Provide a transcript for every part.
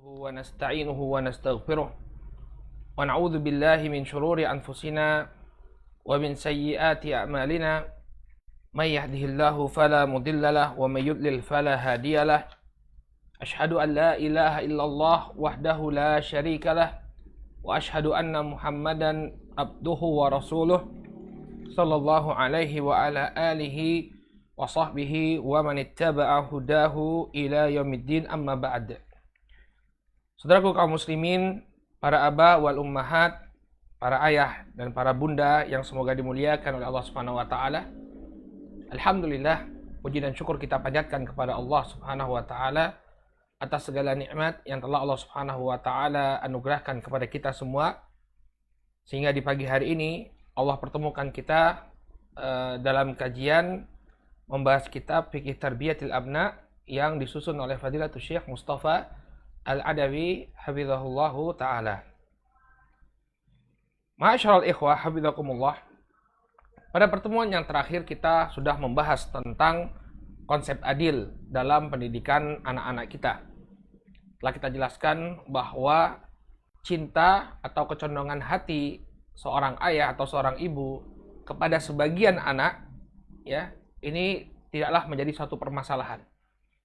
ونستعينه ونستغفره ونعوذ بالله من شرور أنفسنا ومن سيئات أعمالنا من يهده الله فلا مضل له ومن يضلل فلا هادي له أشهد أن لا إله إلا الله وحده لا شريك له وأشهد أن محمدا عبده ورسوله صلى الله عليه وعلى آله وصحبه ومن اتبع هداه إلى يوم الدين أما بعد. Saudaraku kaum muslimin, para aba wal ummahat, para ayah dan para bunda yang semoga dimuliakan oleh Allah Subhanahu wa taala. Alhamdulillah, puji dan syukur kita panjatkan kepada Allah Subhanahu wa taala atas segala nikmat yang telah Allah Subhanahu wa taala anugerahkan kepada kita semua. Sehingga di pagi hari ini Allah pertemukan kita dalam kajian membahas kitab Fiqh Tarbiyatil Abna yang disusun oleh Fadilatul Syekh Mustafa Al-Adawi hafizahullahu ta'ala. Ma'asyiral ikhwah hafizakumullah. Pada pertemuan yang terakhir kita sudah membahas tentang konsep adil dalam pendidikan anak-anak kita. Telah kita jelaskan bahwa cinta atau kecondongan hati seorang ayah atau seorang ibu kepada sebagian anak, ya, ini tidaklah menjadi suatu permasalahan.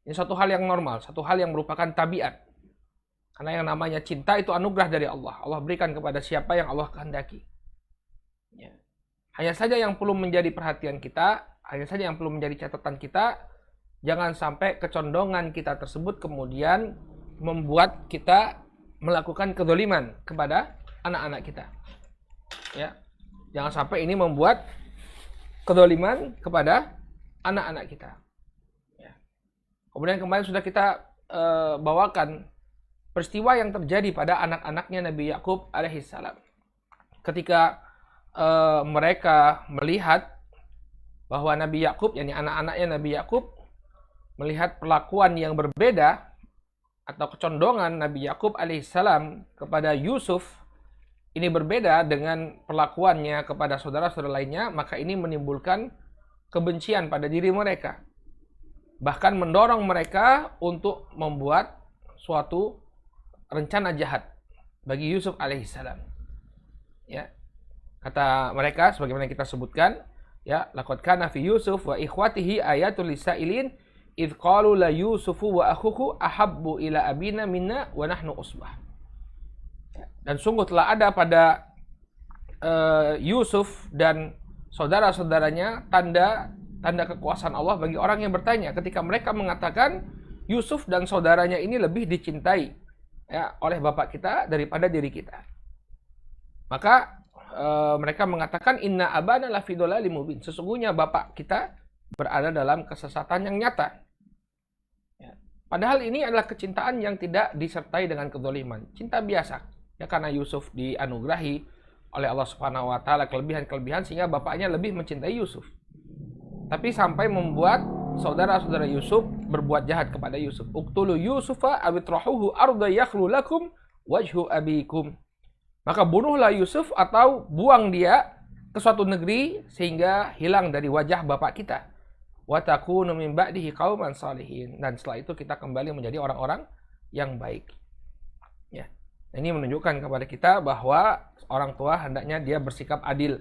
Ini suatu hal yang normal, satu hal yang merupakan tabiat. Karena yang namanya cinta itu anugerah dari Allah. Allah berikan kepada siapa yang Allah kehendaki. Ya. Hanya saja yang perlu menjadi perhatian kita, hanya saja yang perlu menjadi catatan kita, jangan sampai kecondongan kita tersebut kemudian membuat kita melakukan kedzaliman kepada anak-anak kita. Ya. Jangan sampai ini membuat kedzaliman kepada anak-anak kita. Ya. Kemudian kemarin sudah kita bawakan peristiwa yang terjadi pada anak-anaknya Nabi Yakub alaihissalam. Ketika mereka melihat bahwa Nabi Yakub, yakni anak-anaknya Nabi Yakub, melihat perlakuan yang berbeda atau kecondongan Nabi Yakub alaihissalam kepada Yusuf, ini berbeda dengan perlakuannya kepada saudara-saudara lainnya, maka ini menimbulkan kebencian pada diri mereka. Bahkan mendorong mereka untuk membuat suatu rencana jahat bagi Yusuf alaihissalam. Ya. Kata mereka sebagaimana kita sebutkan, ya, laqad kana fi Yusuf wa ikhwatihi ayatul lisailin id qalu la Yusufu wa akhuhu ahabbu ila abina minna wa nahnu usbah. Ya. Dan sungguh telah ada pada Yusuf dan saudara-saudaranya tanda kekuasaan Allah bagi orang yang bertanya ketika mereka mengatakan Yusuf dan saudaranya ini lebih dicintai, ya, oleh bapak kita daripada diri kita. Maka mereka mengatakan inna abana lafi dolalim mubin. Sesungguhnya bapak kita berada dalam kesesatan yang nyata. Ya. Padahal ini adalah kecintaan yang tidak disertai dengan kedzaliman. Cinta biasa. Ya, karena Yusuf dianugerahi oleh Allah Subhanahu wa taala kelebihan-kelebihan sehingga bapaknya lebih mencintai Yusuf. Tapi sampai membuat saudara-saudara Yusuf berbuat jahat kepada Yusuf. Uqtulu Yusufa awitrahuhu arda yakhlu lakum wajhu abikum. Maka bunuhlah Yusuf atau buang dia ke suatu negeri sehingga hilang dari wajah bapak kita. Wa takunu min ba'dihi qauman salihin. Dan setelah itu kita kembali menjadi orang-orang yang baik. Ya. Ini menunjukkan kepada kita bahwa orang tua hendaknya dia bersikap adil.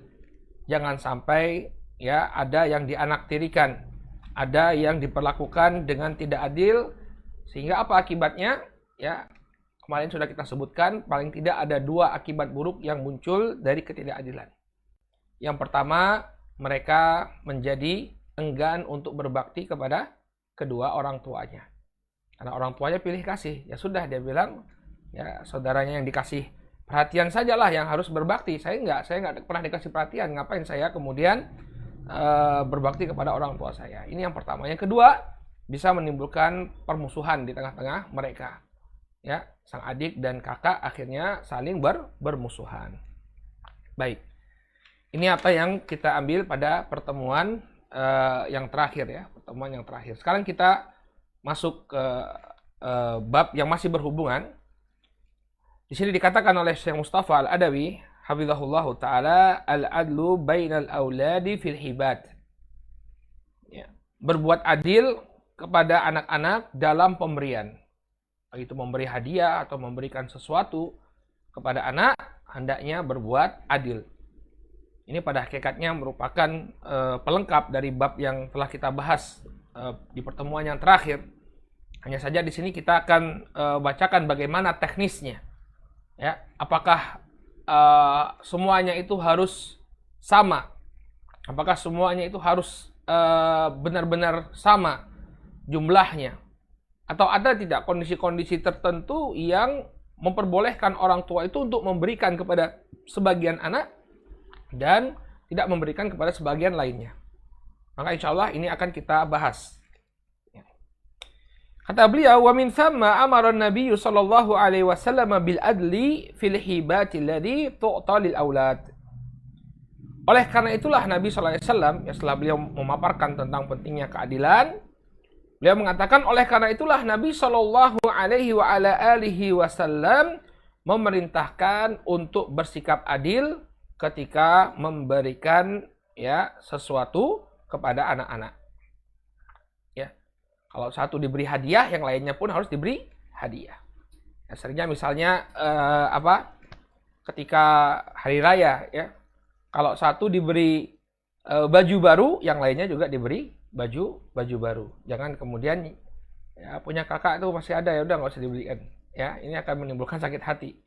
Jangan sampai, ya, ada yang dianaktirikan, ada yang diperlakukan dengan tidak adil, sehingga apa akibatnya? Ya, kemarin sudah kita sebutkan, paling tidak ada dua akibat buruk yang muncul dari ketidakadilan. Yang pertama, mereka menjadi enggan untuk berbakti kepada kedua orang tuanya. Karena orang tuanya pilih kasih, ya sudah dia bilang, ya saudaranya yang dikasih perhatian sajalah yang harus berbakti. Saya nggak pernah dikasih perhatian, ngapain saya kemudian berbakti kepada orang tua saya. Ini yang pertama. Yang kedua, bisa menimbulkan permusuhan di tengah-tengah mereka. Ya, sang adik dan kakak akhirnya saling bermusuhan. Baik. Ini apa yang kita ambil pada pertemuan yang terakhir, ya, pertemuan yang terakhir. Sekarang kita masuk ke bab yang masih berhubungan. Di sini dikatakan oleh Syekh Mustafa Al-Adawi hafizahullahu ta'ala, al-adlu bainal auladi fil hibad. Ya. Berbuat adil kepada anak-anak dalam pemberian. itu memberi hadiah atau memberikan sesuatu kepada anak, hendaknya berbuat adil. Ini pada hakikatnya merupakan pelengkap dari bab yang telah kita bahas di pertemuan yang terakhir. Hanya saja di sini kita akan bacakan bagaimana teknisnya. Ya, apakah semuanya itu harus sama? Apakah semuanya itu harus benar-benar sama jumlahnya? Atau ada tidak kondisi-kondisi tertentu yang memperbolehkan orang tua itu untuk memberikan kepada sebagian anak dan tidak memberikan kepada sebagian lainnya? Maka insya Allah ini akan kita bahas. Kata beliau, wa min thamma amara an-nabiy sallallahu alaihi wasallam bil adli fil hibati alladhi tu'ta lil aulad. Oleh karena itulah Nabi sallallahu alaihi wasallam, ya, setelah beliau memaparkan tentang pentingnya keadilan, beliau mengatakan, oleh karena itulah Nabi Shallallahu Alaihi Wasallam memerintahkan untuk bersikap adil ketika memberikan ya sesuatu kepada anak-anak. Ya, kalau satu diberi hadiah, yang lainnya pun harus diberi hadiah. Ya, seringnya misalnya ketika hari raya, ya, kalau satu diberi baju baru, yang lainnya juga diberi baju baru. Jangan kemudian ya punya kakak itu masih ada, ya udah nggak usah dibelikan. Ya, ini akan menimbulkan sakit hati.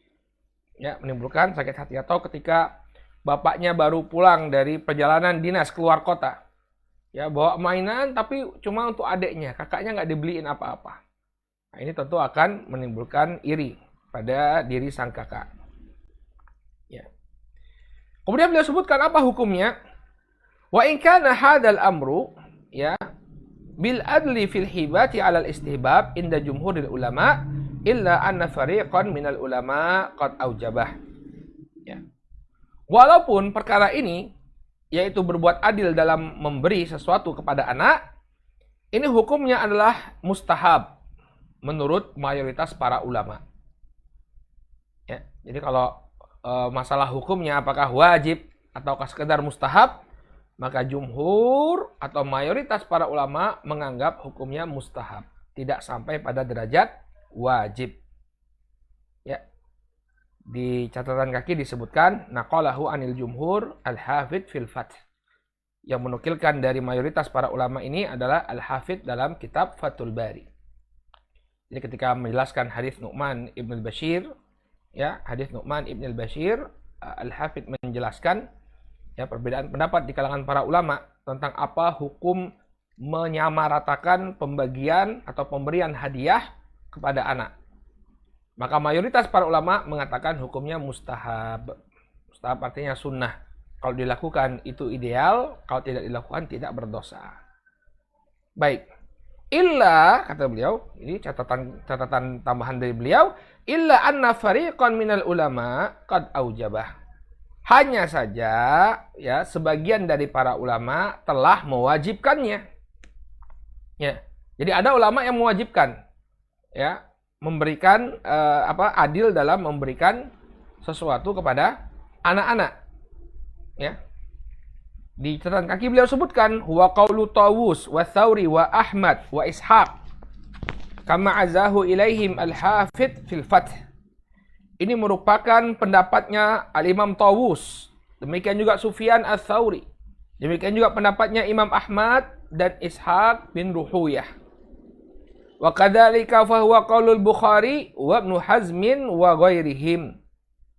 Ya, menimbulkan sakit hati. Atau ketika bapaknya baru pulang dari perjalanan dinas keluar kota, ya bawa mainan tapi cuma untuk adiknya, kakaknya nggak dibeliin apa-apa. Nah, ini tentu akan menimbulkan iri pada diri sang kakak. Ya. Kemudian beliau sebutkan apa hukumnya? Wa in kana hadzal amru ya bil adli fil hibati alal istihbab inda jumhuril ulama illa anna fariqan minal ulama qad aujabah. Ya. Walaupun perkara ini yaitu berbuat adil dalam memberi sesuatu kepada anak, ini hukumnya adalah mustahab menurut mayoritas para ulama. Ya. Jadi kalau masalah hukumnya apakah wajib ataukah sekedar mustahab, maka jumhur atau mayoritas para ulama menganggap hukumnya mustahab, tidak sampai pada derajat wajib. Ya. Di catatan kaki disebutkan naqalahu anil jumhur al-hafidh fil fath. Yang menukilkan dari mayoritas para ulama ini adalah al-hafidh dalam kitab Fathul Bari. Jadi ketika menjelaskan hadis Nu'man ibn al-Bashir, ya, hadis Nu'man ibn al-Bashir, al-hafidh menjelaskan ya perbedaan pendapat di kalangan para ulama tentang apa hukum menyamaratakan pembagian atau pemberian hadiah kepada anak. Maka mayoritas para ulama mengatakan hukumnya mustahab. Mustahab artinya sunnah. Kalau dilakukan itu ideal, kalau tidak dilakukan tidak berdosa. Baik. Illa, kata beliau, ini catatan tambahan dari beliau, illa anna fariqan minal ulama qad aujabah. Hanya saja ya sebagian dari para ulama telah mewajibkannya. Ya. Jadi ada ulama yang mewajibkan ya memberikan adil dalam memberikan sesuatu kepada anak-anak. Ya. Di catatan kaki beliau sebutkan huwa qaulu Tawus wa Tsauri wa Ahmad wa Ishaq kama azahu ilaihim al-Hafidh fil Fath. Ini merupakan pendapatnya Al-Imam Tawus. Demikian juga Sufyan Ats-Tsauri. Demikian juga pendapatnya Imam Ahmad dan Ishaq bin Ruhuyah. Wa kadzalika fa huwa qaulul Bukhari wa Ibnu Hazmin wa ghairihim.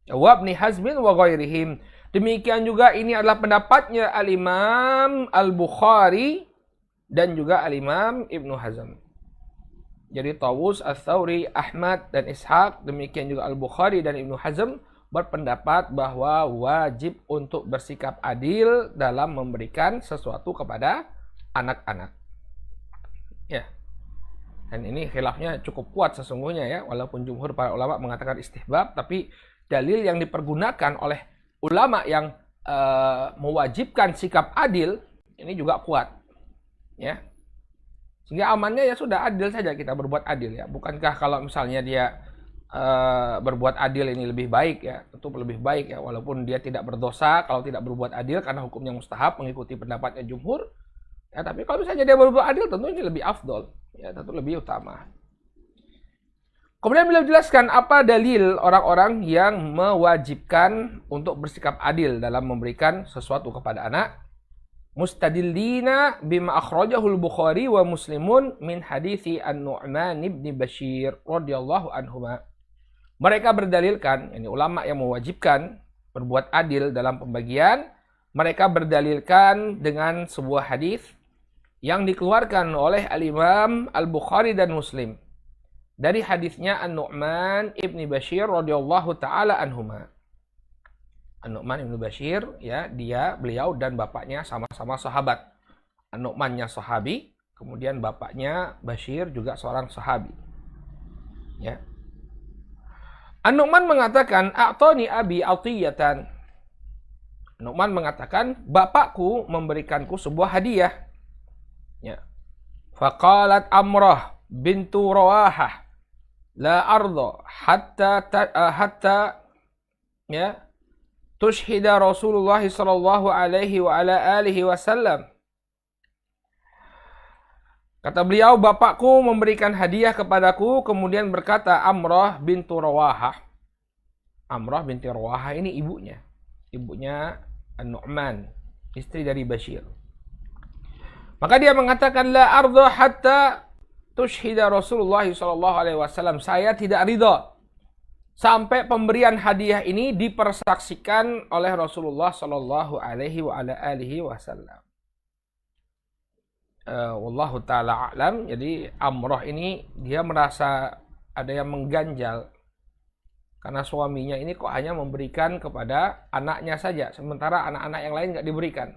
Wa Ibnu Hazmin wa ghairihim. Demikian juga ini adalah pendapatnya Al-Imam Al-Bukhari dan juga Al-Imam Ibnu Hazm. Jadi Tawus, Ats-Tsauri, Ahmad dan Ishaq, demikian juga Al-Bukhari dan Ibnu Hazm berpendapat bahwa wajib untuk bersikap adil dalam memberikan sesuatu kepada anak-anak. Ya. Dan ini khilafnya cukup kuat sesungguhnya ya, walaupun jumhur para ulama mengatakan istihbab, tapi dalil yang dipergunakan oleh ulama yang mewajibkan sikap adil ini juga kuat. Ya. Sehingga amannya ya sudah adil saja kita berbuat adil ya. Bukankah kalau misalnya dia berbuat adil ini lebih baik ya, tentu lebih baik ya, walaupun dia tidak berdosa kalau tidak berbuat adil karena hukumnya mustahab mengikuti pendapatnya jumhur. Ya, tapi kalau misalnya dia berbuat adil tentu ini lebih afdol, ya tentu lebih utama. Kemudian beliau jelaskan apa dalil orang-orang yang mewajibkan untuk bersikap adil dalam memberikan sesuatu kepada anak. Mustadillina bima akhrajahul Bukhari wa Muslimun min hadithi An-Nu'man ibn Bashir radhiyallahu anhuma. Mereka berdalilkan, ini ulama yang mewajibkan berbuat adil dalam pembagian, mereka berdalilkan dengan sebuah hadis yang dikeluarkan oleh Al-Imam Al-Bukhari dan Muslim. Dari hadisnya An-Nu'man ibn Bashir radhiyallahu taala anhuma. An-Nu'man ibn Bashir, ya, beliau dan bapaknya sama-sama sahabat. An-Nu'mannya sahabi, kemudian bapaknya Bashir juga seorang sahabi. Ya. An-Nu'man mengatakan, "A'tani abi atiyatan." An-Nu'man mengatakan, bapakku memberikanku sebuah hadiah. Ya. Faqalat Amrah bintu Rawahah, "La arda hatta ya tushhida Rasulullah sallallahu alaihi wa ala alihi wasallam." Kata beliau, bapakku memberikan hadiah kepadaku, kemudian berkata, Amrah bintu Rawahah. Amrah binti Rawahah ini ibunya. Ibunya An-Nu'man, istri dari Bashir. Maka dia mengatakan, la arda hatta tushhida Rasulullah sallallahu alaihi wasallam. Saya tidak ridha sampai pemberian hadiah ini dipersaksikan oleh Rasulullah sallallahu alaihi wa ala alihi wasallam. Wallahu ta'ala a'lam. Jadi Amrah ini dia merasa ada yang mengganjal karena suaminya ini kok hanya memberikan kepada anaknya saja, sementara anak-anak yang lain nggak diberikan.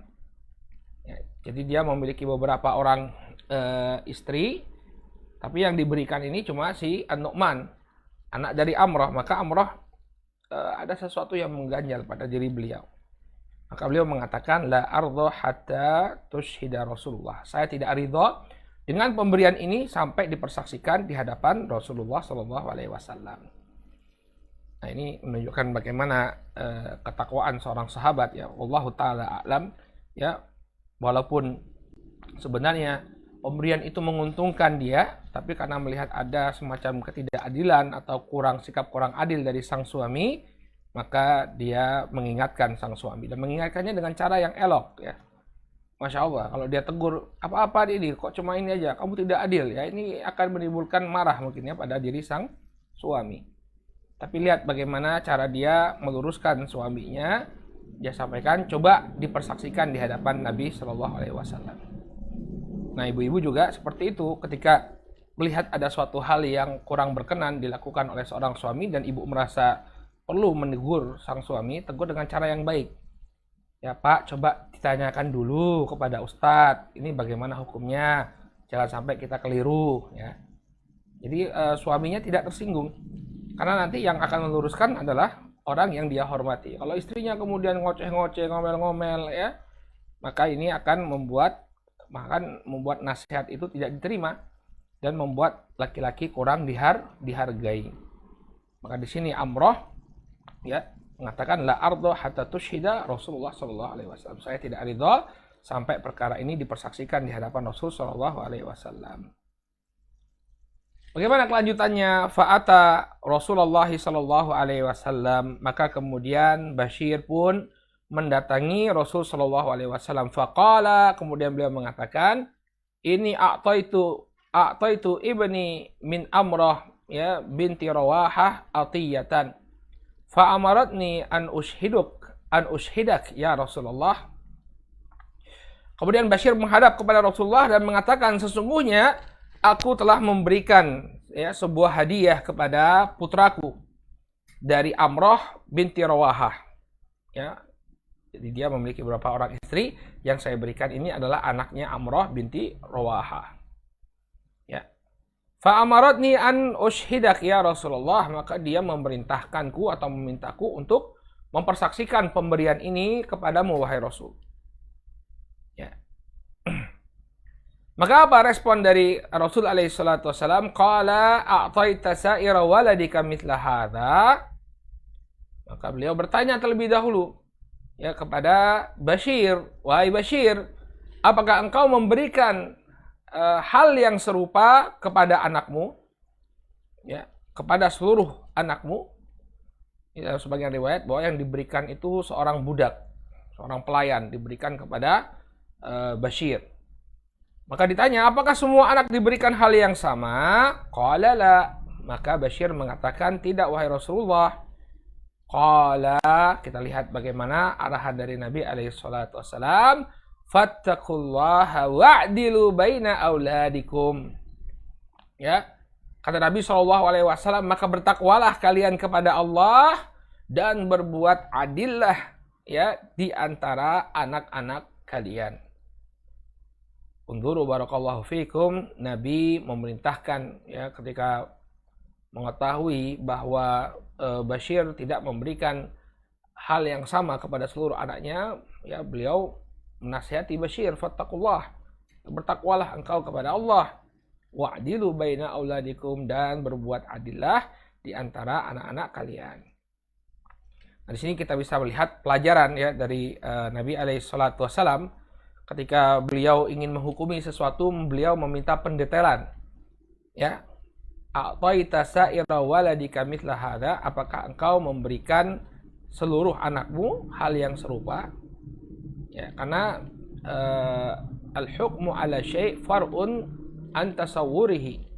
Ya, jadi dia memiliki beberapa orang istri, tapi yang diberikan ini cuma si An-Nu'man, anak dari Amrah. Maka Amrah ada sesuatu yang mengganjal pada diri beliau. Maka beliau mengatakan, la arda hatta tushhida Rasulullah. Saya tidak ridha dengan pemberian ini sampai dipersaksikan di hadapan Rasulullah sallallahu alaihi wasallam. Nah, ini menunjukkan bagaimana ketakwaan seorang sahabat, ya. Wallahu taala a'lam, ya. Walaupun sebenarnya pemberian itu menguntungkan dia, tapi karena melihat ada semacam ketidakadilan atau sikap kurang adil dari sang suami, maka dia mengingatkan sang suami, dan mengingatkannya dengan cara yang elok, ya. Masya Allah, kalau dia tegur, apa-apa ini, kok cuma ini aja, kamu tidak adil, ya. Ini akan menimbulkan marah mungkin, ya, pada diri sang suami. Tapi lihat bagaimana cara dia meluruskan suaminya. Dia sampaikan, coba dipersaksikan di hadapan Nabi Shallallahu Alaihi Wasallam. Nah, ibu-ibu juga seperti itu, ketika melihat ada suatu hal yang kurang berkenan dilakukan oleh seorang suami dan ibu merasa perlu menegur sang suami, tegur dengan cara yang baik. Ya, Pak, coba ditanyakan dulu kepada Ustadz, ini bagaimana hukumnya, jangan sampai kita keliru, ya. Jadi suaminya tidak tersinggung, karena nanti yang akan meluruskan adalah orang yang dia hormati. Kalau istrinya kemudian ngoceh-ngoceh, ngomel-ngomel, ya, maka ini akan membuat nasihat itu tidak diterima dan membuat laki-laki kurang dihargai. Maka di sini Amrah, ya, mengatakan, la arda hatta tushhida Rasulullah sallallahu alaihi wasallam. Saya tidak ridha sampai perkara ini dipersaksikan di hadapan Rasul sallallahu alaihi wasallam. Bagaimana kelanjutannya? Fa'ata Rasulullah sallallahu alaihi wasallam, maka kemudian Bashir pun mendatangi Rasul sallallahu alaihi wasallam. Faqala, kemudian beliau mengatakan, ini a'taitu ibni min Amrah, ya, binti Rawahah atiyatan. Fa'amaratni an ushidak ya Rasulullah. Kemudian Bashir menghadap kepada Rasulullah dan mengatakan, sesungguhnya aku telah memberikan, ya, sebuah hadiah kepada putraku dari Amrah binti Rawahah. Ya, jadi dia memiliki beberapa orang istri, yang saya berikan ini adalah anaknya Amrah binti Rawahah. Ya. Fa'amaratni an ushidak ya Rasulullah, maka dia memerintahkanku atau memintaku untuk mempersaksikan pemberian ini kepadamu wahai Rasul. Ya. Maka apa respon dari Rasul alaihi salatu wasallam? Qala a'taita sa'ira waladika mithla hadza. Maka beliau bertanya terlebih dahulu, ya, kepada Bashir, wahai Bashir, apakah engkau memberikan hal yang serupa kepada anakmu, ya, kepada seluruh anakmu. Ya, sebagian riwayat bahwa yang diberikan itu seorang budak, seorang pelayan diberikan kepada Bashir. Maka ditanya, apakah semua anak diberikan hal yang sama? Qala la. Maka Bashir mengatakan, tidak wahai Rasulullah. Qala, kita lihat bagaimana arahan dari Nabi SAW. Fattaqullaha wa'dilu baina auladikum. Ya, kata Nabi SAW, maka bertakwalah kalian kepada Allah dan berbuat adillah ya di antara anak-anak kalian. Unduru barakallahu fikum, Nabi memerintahkan ya ketika mengetahui bahwa Bashir tidak memberikan hal yang sama kepada seluruh anaknya, ya beliau menasihati Bashir, fattaqullah, bertakwalah engkau kepada Allah. Wa'dilu baina auladikum, dan berbuat adillah di antara anak-anak kalian. Nah, di sini kita bisa melihat pelajaran ya dari Nabi SAW ketika beliau ingin menghukumi sesuatu, beliau meminta pendetailan. Ya, a'taita sa'ira waladika mithla hadza, apakah engkau memberikan seluruh anakmu hal yang serupa? Ya, karena al-hukmu ala syai' far'un an tasawwurihi.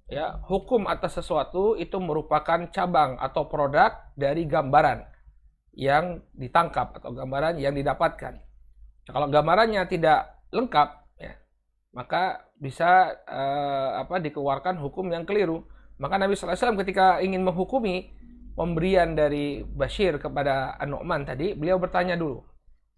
Ya, hukum atas sesuatu itu merupakan cabang atau produk dari gambaran yang ditangkap atau gambaran yang didapatkan. Nah, kalau gambarannya tidak lengkap, ya, maka bisa dikeluarkan hukum yang keliru. Maka Nabi SAW ketika ingin menghukumi pemberian dari Bashir kepada An-Nu'man tadi, beliau bertanya dulu,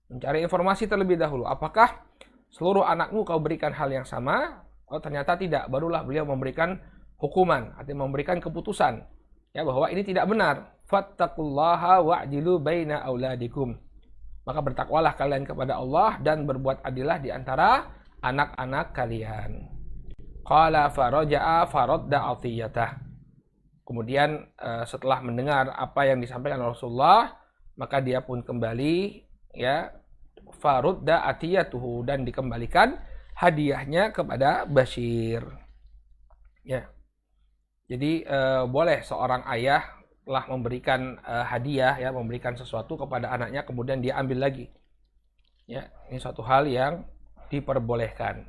mencari informasi terlebih dahulu, apakah seluruh anakmu kau berikan hal yang sama? Oh, ternyata tidak. Barulah beliau memberikan hukuman, artinya memberikan keputusan ya bahwa ini tidak benar. Fattaqullaha wa'dilu baina auladikum. Maka bertakwalah kalian kepada Allah dan berbuat adillah di antara anak-anak kalian. Qala faraja'a faradda 'atiyatah. Kemudian setelah mendengar apa yang disampaikan Rasulullah, maka dia pun kembali ya farudda atiyatuhu, dan dikembalikan hadiahnya kepada Bashir. Ya. Jadi boleh seorang ayah telah memberikan hadiah ya, memberikan sesuatu kepada anaknya kemudian dia ambil lagi. Ya, ini suatu hal yang diperbolehkan.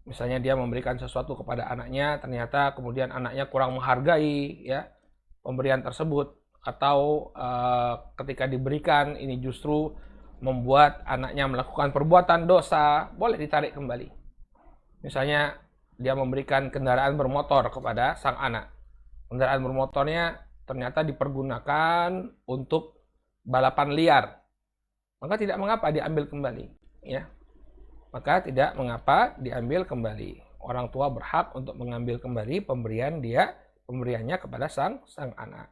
Misalnya dia memberikan sesuatu kepada anaknya, ternyata kemudian anaknya kurang menghargai ya pemberian tersebut, atau ketika diberikan ini justru membuat anaknya melakukan perbuatan dosa, boleh ditarik kembali. Misalnya dia memberikan kendaraan bermotor kepada sang anak. Kendaraan bermotornya ternyata dipergunakan untuk balapan liar. Maka tidak mengapa diambil kembali, ya. Maka tidak mengapa diambil kembali. Orang tua berhak untuk mengambil kembali pemberiannya kepada sang anak.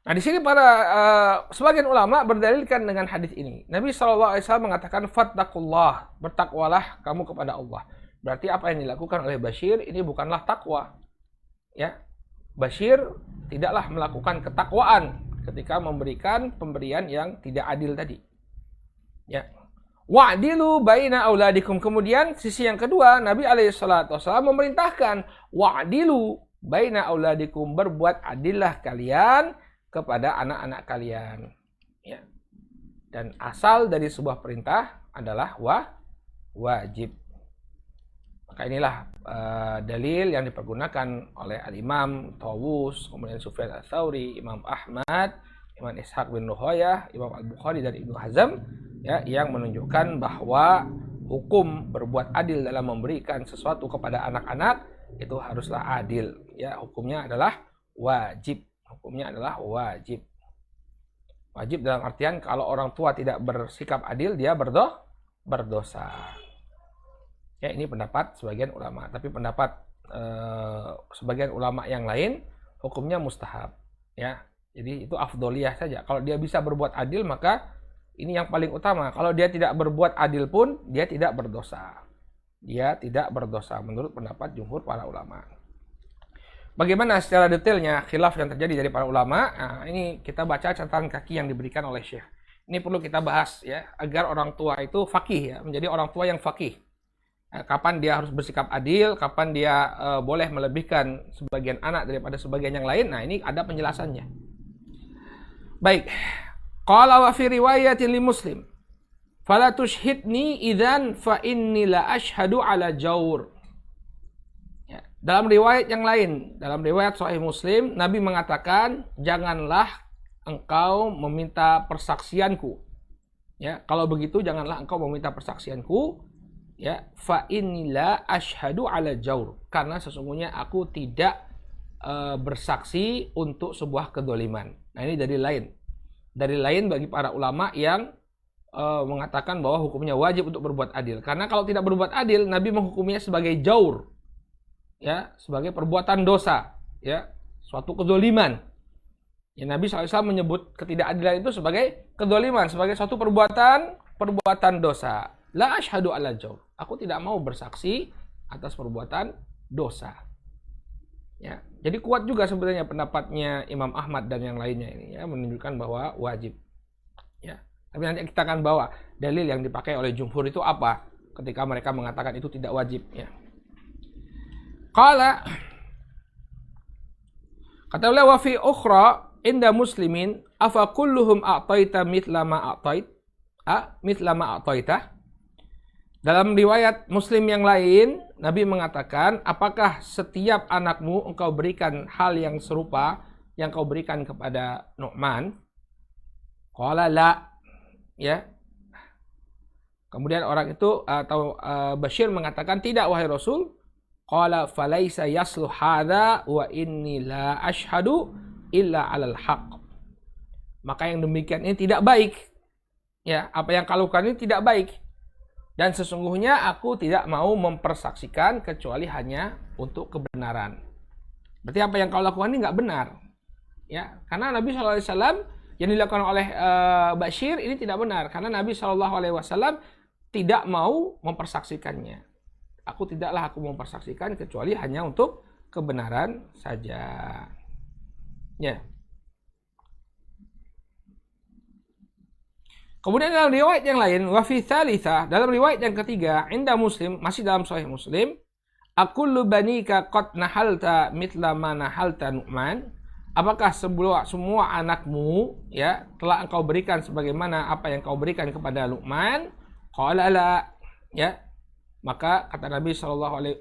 Nah, di sini para sebagian ulama berdalilkan dengan hadis ini. Nabi SAW mengatakan fattaqullah, bertakwalah kamu kepada Allah. Berarti apa yang dilakukan oleh Bashir ini bukanlah takwa. Ya. Bashir tidaklah melakukan ketakwaan ketika memberikan pemberian yang tidak adil tadi. Ya. Wa'dilu baina auladikum. Kemudian sisi yang kedua, Nabi SAW memerintahkan wa'dilu baina auladikum, berbuat adillah kalian kepada anak-anak kalian. Ya. Dan asal dari sebuah perintah adalah wajib. Maka inilah dalil yang dipergunakan oleh Al-Imam Tawus, kemudian Sufyan Ats-Tsauri, Imam Ahmad, Imam Ishaq bin Ruhoyah, Imam Al-Bukhari dan Ibnu Hazm ya, yang menunjukkan bahwa hukum berbuat adil dalam memberikan sesuatu kepada anak-anak itu haruslah adil. Ya, hukumnya adalah wajib. Hukumnya adalah wajib. Wajib dalam artian kalau orang tua tidak bersikap adil, dia berdosa. Ya, ini pendapat sebagian ulama. Tapi pendapat sebagian ulama yang lain, hukumnya mustahab. Ya, jadi itu afdoliyah saja. Kalau dia bisa berbuat adil, maka ini yang paling utama. Kalau dia tidak berbuat adil pun, dia tidak berdosa. Dia tidak berdosa menurut pendapat jumhur para ulama. Bagaimana secara detailnya khilaf yang terjadi dari para ulama? Nah, ini kita baca catatan kaki yang diberikan oleh Syekh. Ini perlu kita bahas ya, agar orang tua itu faqih ya, menjadi orang tua yang faqih. Kapan dia harus bersikap adil, kapan dia boleh melebihkan sebagian anak daripada sebagian yang lain. Nah, ini ada penjelasannya. Baik. Qala wa fi riwayatin li Muslim, fala tushhidni idzan fa inni la ashhadu ala jawr. Ya, dalam riwayat yang lain, dalam riwayat Sahih Muslim, Nabi mengatakan, janganlah engkau meminta persaksianku. Ya, kalau begitu janganlah engkau meminta persaksianku. Ya, fa innila asyhadu ala jaur, karena sesungguhnya aku tidak bersaksi untuk sebuah kedoliman. Nah, ini dalil lain bagi para ulama yang mengatakan bahwa hukumnya wajib untuk berbuat adil. Karena kalau tidak berbuat adil, Nabi menghukumnya sebagai jaur, ya, sebagai perbuatan dosa, ya, suatu kedoliman. Ya, Nabi SAW menyebut ketidakadilan itu sebagai kedoliman, sebagai suatu perbuatan dosa. La asyhadu ala jaur. Aku tidak mau bersaksi atas perbuatan dosa. Ya, jadi kuat juga sebenarnya pendapatnya Imam Ahmad dan yang lainnya ini, ya, menunjukkan bahwa wajib. Ya, tapi nanti kita akan bawa dalil yang dipakai oleh jumhur itu apa ketika mereka mengatakan itu tidak wajib. Ya. Kata beliau, wa fi ukhra inda muslimin afa kulluhum a'taita mithla ma a'taita. Dalam riwayat Muslim yang lain, Nabi mengatakan, apakah setiap anakmu engkau berikan hal yang serupa yang kau berikan kepada Nu'man? Qala la. Ya. Kemudian orang itu atau Bashir mengatakan, tidak wahai Rasul. Qala falaisa yaslu hadza wa inni la ashhadu illa 'alal haqq. Maka yang demikian ini tidak baik. Ya, apa yang kau lakukan ini tidak baik. Dan sesungguhnya aku tidak mau mempersaksikan kecuali hanya untuk kebenaran. Berarti apa yang kau lakukan ini nggak benar. Ya, karena Nabi SAW yang dilakukan oleh Bashir ini tidak benar. Karena Nabi SAW tidak mau mempersaksikannya. Aku mempersaksikan kecuali hanya untuk kebenaran saja. Ya. Kemudian dalam riwayat yang lain, wa fi tsalitsah, dalam riwayat yang ketiga, inda Muslim, masih dalam Sahih Muslim, akullu banika qad nahalta mithla ma nahalta Nu'man. Apakah semua anakmu, ya, telah engkau berikan sebagaimana apa yang kau berikan kepada Nu'man? Qala la. Ya. Maka kata Nabi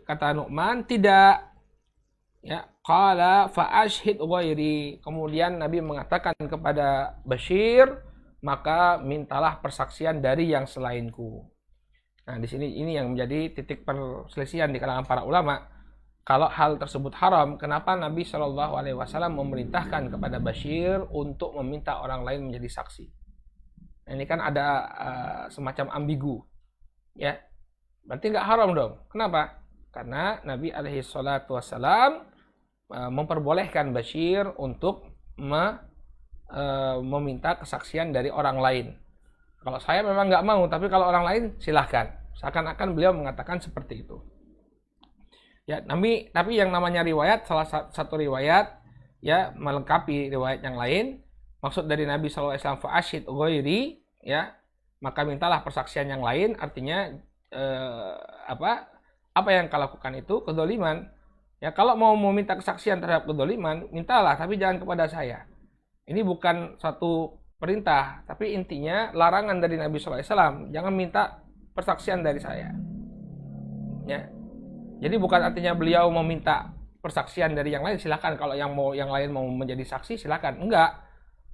kata Nu'man, tidak. Ya, qala fa ashhid ghairi. Kemudian Nabi mengatakan kepada Bashir, maka mintalah persaksian dari yang selainku. Nah, di sini ini yang menjadi titik perselisihan di kalangan para ulama. Kalau hal tersebut haram, kenapa Nabi SAW memerintahkan kepada Bashir untuk meminta orang lain menjadi saksi? Nah, ini kan ada semacam ambigu, ya. Berarti nggak haram dong. Kenapa? Karena Nabi SAW memperbolehkan Bashir untuk meminta kesaksian dari orang lain. Kalau saya memang nggak mau, tapi kalau orang lain silahkan. Seakan-akan beliau mengatakan seperti itu. Ya, tapi yang namanya riwayat, salah satu riwayat, ya, melengkapi riwayat yang lain. Maksud dari Nabi SAW fa'ashid ghairi, ya, maka mintalah persaksian yang lain. Artinya apa yang kau lakukan itu kedoliman. Ya, kalau mau meminta kesaksian terhadap kedoliman, mintalah, tapi jangan kepada saya. Ini bukan satu perintah, tapi intinya larangan dari Nabi SAW. Jangan minta persaksian dari saya. Ya. Jadi bukan artinya beliau meminta persaksian dari yang lain, silakan. Kalau yang lain mau menjadi saksi, silakan. Enggak.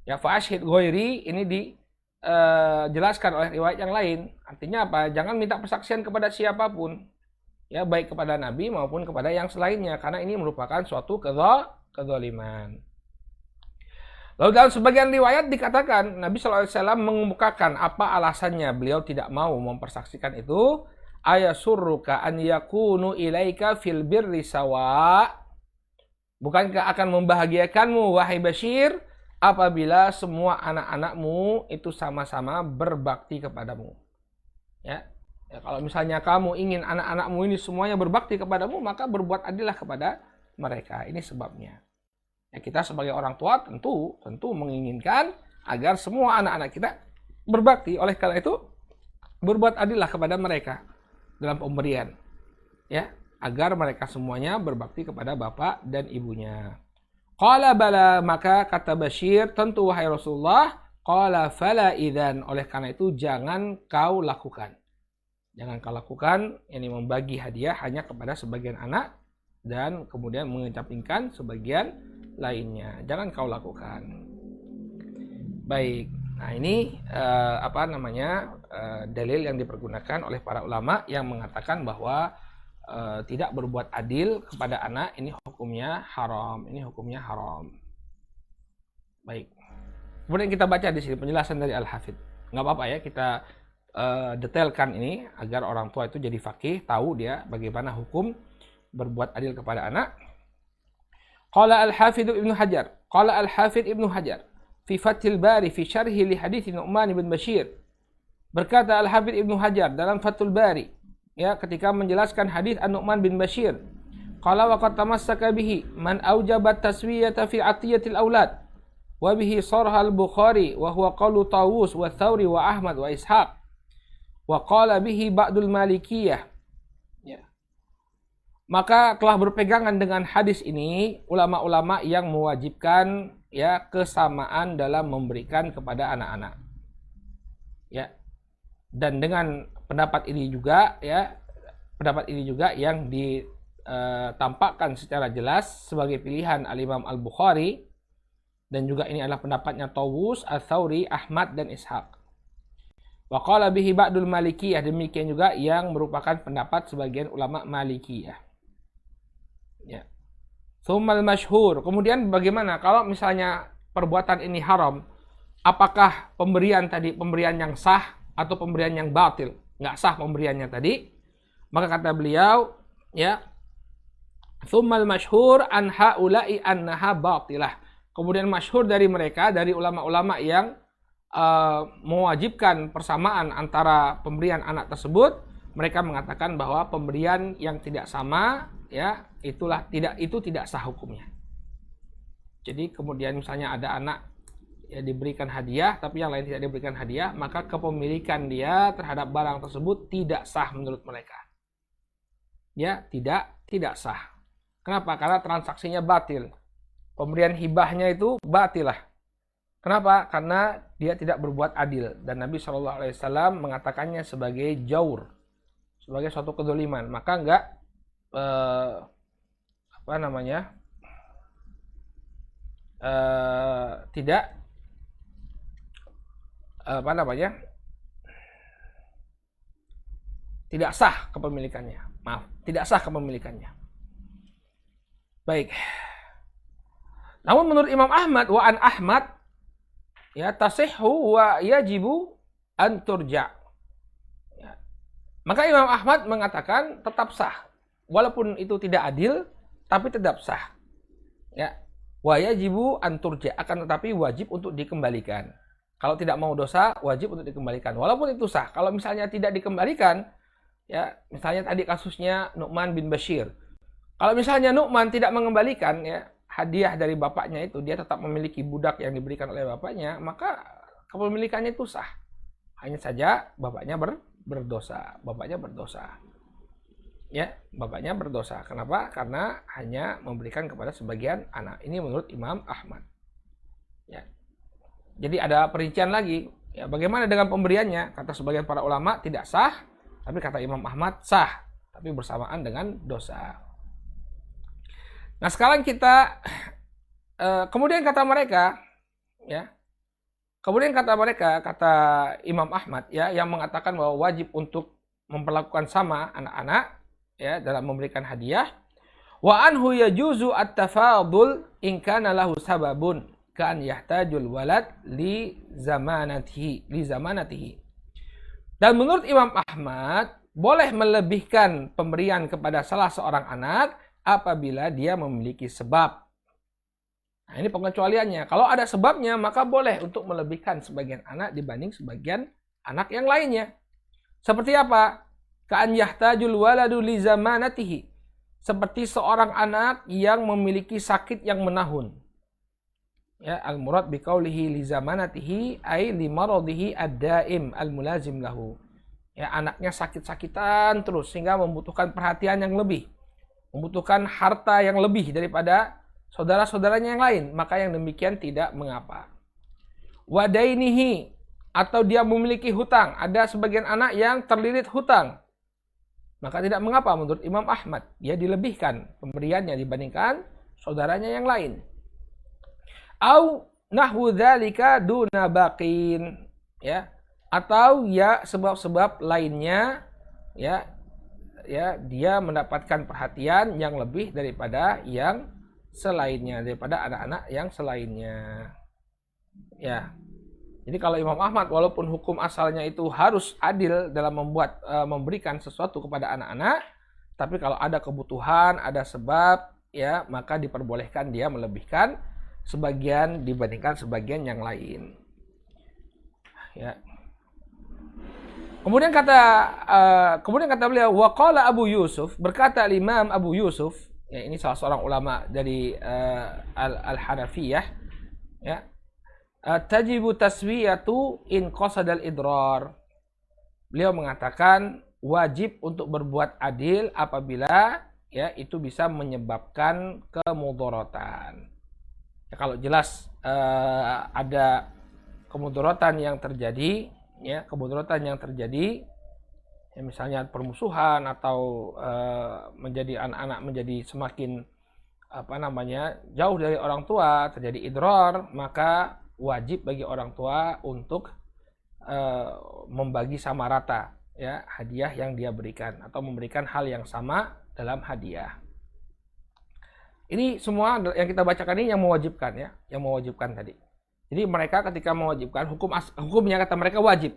Ya, fa'ashhid ghairi ini dijelaskan oleh riwayat yang lain. Artinya apa? Jangan minta persaksian kepada siapapun. Ya, baik kepada Nabi maupun kepada yang selainnya, karena ini merupakan suatu kedzaliman. Lalu dalam sebagian riwayat dikatakan Nabi SAW mengemukakan apa alasannya beliau tidak mau mempersaksikan itu. Ayasurruka an yakunu ilaika fil birri sawa. Bukankah akan membahagiakanmu wahai Bashir apabila semua anak-anakmu itu sama-sama berbakti kepadamu. Ya, kalau misalnya kamu ingin anak-anakmu ini semuanya berbakti kepadamu, maka berbuat adillah kepada mereka. Ini sebabnya. Ya, kita sebagai orang tua tentu menginginkan agar semua anak-anak kita berbakti. Oleh karena itu, berbuat adillah kepada mereka. dalam pemberian, ya, agar mereka semuanya berbakti kepada bapak dan ibunya. Qala bala, maka kata Bashir, tentu wahai Rasulullah. Qala fala idzan, oleh karena itu jangan kau lakukan. Jangan kau lakukan, ini membagi hadiah hanya kepada sebagian anak dan kemudian mengecampingkan sebagian lainnya. Jangan kau lakukan. Baik. Nah, ini dalil yang dipergunakan oleh para ulama yang mengatakan bahwa tidak berbuat adil kepada anak ini hukumnya haram. Ini hukumnya haram. Baik. Kemudian kita baca di sini penjelasan dari Al-Hafidz. Nggak apa-apa ya kita detailkan ini agar orang tua itu jadi faqih, tahu dia bagaimana hukum berbuat adil kepada anak. Qala Al-Hafidz Ibnu Hajar. Qala Al-Hafidz Ibnu Hajar fi Fathil Bari fi syarhi li hadits Nu'man bin Bashir. Berkata Al-Hafidz Ibnu Hajar dalam Fathul Bari, ya, ketika menjelaskan hadis An-Nu'man bin Bashir, qala wa qad tamassaka bihi man aujaba taswiyata fi atiyatil aulad wa bihi sarha al-Bukhari wa huwa qawlu Tawus wa Thawri wa Ahmad wa Ishaq wa qala bihi ba'dul Malikiyah. Ya. Maka telah berpegangan dengan hadis ini ulama-ulama yang mewajibkan, ya, kesamaan dalam memberikan kepada anak-anak. Ya. Dan dengan pendapat ini juga, ya, pendapat ini juga yang ditampakkan secara jelas sebagai pilihan Al-Imam Al-Bukhari, dan juga ini adalah pendapatnya Tawus, Ats-Tsauri, Ahmad dan Ishaq. Wa qala bihi ba'dul Malikiyah, demikian juga yang merupakan pendapat sebagian ulama Malikiyah. Ya. Tsummal masyhur, kemudian bagaimana kalau misalnya perbuatan ini haram? Apakah pemberian tadi pemberian yang sah atau pemberian yang batil? Nggak sah pemberiannya tadi. Maka kata beliau, ya, tsummal masyhur an haula'i annaha batilah. Kemudian masyhur dari mereka, dari ulama-ulama yang mewajibkan persamaan antara pemberian anak tersebut, mereka mengatakan bahwa pemberian yang tidak sama, ya, itu tidak sah hukumnya. Jadi kemudian misalnya ada anak, ya, diberikan hadiah tapi yang lain tidak diberikan hadiah, maka kepemilikan dia terhadap barang tersebut tidak sah menurut mereka. Ya, tidak sah. Kenapa? Karena transaksinya batil. Pemberian hibahnya itu batil lah. Kenapa? Karena dia tidak berbuat adil, dan Nabi SAW mengatakannya sebagai jaur, sebagai suatu kedzaliman. Maka enggak tidak sah kepemilikannya. Maaf, tidak sah kepemilikannya. Baik. Namun menurut Imam Ahmad, wa an Ahmad, ya, tasihhu wa yajibu an turja. Ya. Maka Imam Ahmad mengatakan tetap sah, walaupun itu tidak adil, tapi tetap sah. Ya. Wa yajibu an turja, akan tetapi wajib untuk dikembalikan. Kalau tidak mau dosa, wajib untuk dikembalikan. Walaupun itu sah. Kalau misalnya tidak dikembalikan, ya, misalnya tadi kasusnya Nu'man bin Bashir. Kalau misalnya Nu'man tidak mengembalikan, ya, hadiah dari bapaknya itu, dia tetap memiliki budak yang diberikan oleh bapaknya, maka kepemilikannya itu sah. Hanya saja bapaknya berdosa. Bapaknya berdosa. Ya, bapaknya berdosa. Kenapa? Karena hanya memberikan kepada sebagian anak. Ini menurut Imam Ahmad. Ya. Jadi ada perincian lagi. Ya, bagaimana dengan pemberiannya? Kata sebagian para ulama tidak sah, tapi kata Imam Ahmad sah, tapi bersamaan dengan dosa. Nah, sekarang kita kemudian kata mereka, ya. Kemudian kata mereka, kata Imam Ahmad, ya, yang mengatakan bahwa wajib untuk memperlakukan sama anak-anak, ya, dalam memberikan hadiah. Wa anhu yajuzu at-tafadul in kana lahu sababun kan yahtajul walad li zamanatihi. Dan menurut Imam Ahmad, boleh melebihkan pemberian kepada salah seorang anak apabila dia memiliki sebab. Nah, ini pengecualiannya. Kalau ada sebabnya, maka boleh untuk melebihkan sebagian anak dibanding sebagian anak yang lainnya. Seperti apa? Ka'an yahtajul waladu li zamanatihi. Seperti seorang anak yang memiliki sakit yang menahun. Ya, al-murad biqaulihi li zamanatihi ay li maradihi ad-daim al-mulazim lahu. Ya, anaknya sakit-sakitan terus sehingga membutuhkan perhatian yang lebih, membutuhkan harta yang lebih daripada saudara-saudaranya yang lain, maka yang demikian tidak mengapa. Wadainihi, atau dia memiliki hutang, ada sebagian anak yang terlilit hutang, maka tidak mengapa menurut Imam Ahmad, dia dilebihkan pemberiannya dibandingkan saudaranya yang lain. Au nahwu dzalika duna baqin, ya, atau ya sebab-sebab lainnya, ya dia mendapatkan perhatian yang lebih daripada yang selainnya, daripada anak-anak yang selainnya. Ya. Jadi kalau Imam Ahmad walaupun hukum asalnya itu harus adil dalam memberikan sesuatu kepada anak-anak, tapi kalau ada kebutuhan, ada sebab, ya, maka diperbolehkan dia melebihkan sebagian dibandingkan sebagian yang lain. Ya. Kemudian kata beliau, waqala Abu Yusuf, berkata Imam Abu Yusuf, ya, ini salah seorang ulama dari Al-Hanafiyah, ya, tajibu taswiyatu in qasadal idrar. Beliau mengatakan wajib untuk berbuat adil apabila, ya, itu bisa menyebabkan kemudaratan. Ya, kalau jelas ada kemudaratan yang terjadi, ya, ya, misalnya permusuhan atau menjadi anak-anak menjadi semakin jauh dari orang tua, terjadi idrar, maka wajib bagi orang tua untuk membagi sama rata, ya, hadiah yang dia berikan atau memberikan hal yang sama dalam hadiah. Ini semua yang kita bacakan ini yang mewajibkan, ya, yang mewajibkan tadi. Jadi mereka ketika mewajibkan hukumnya kata mereka wajib.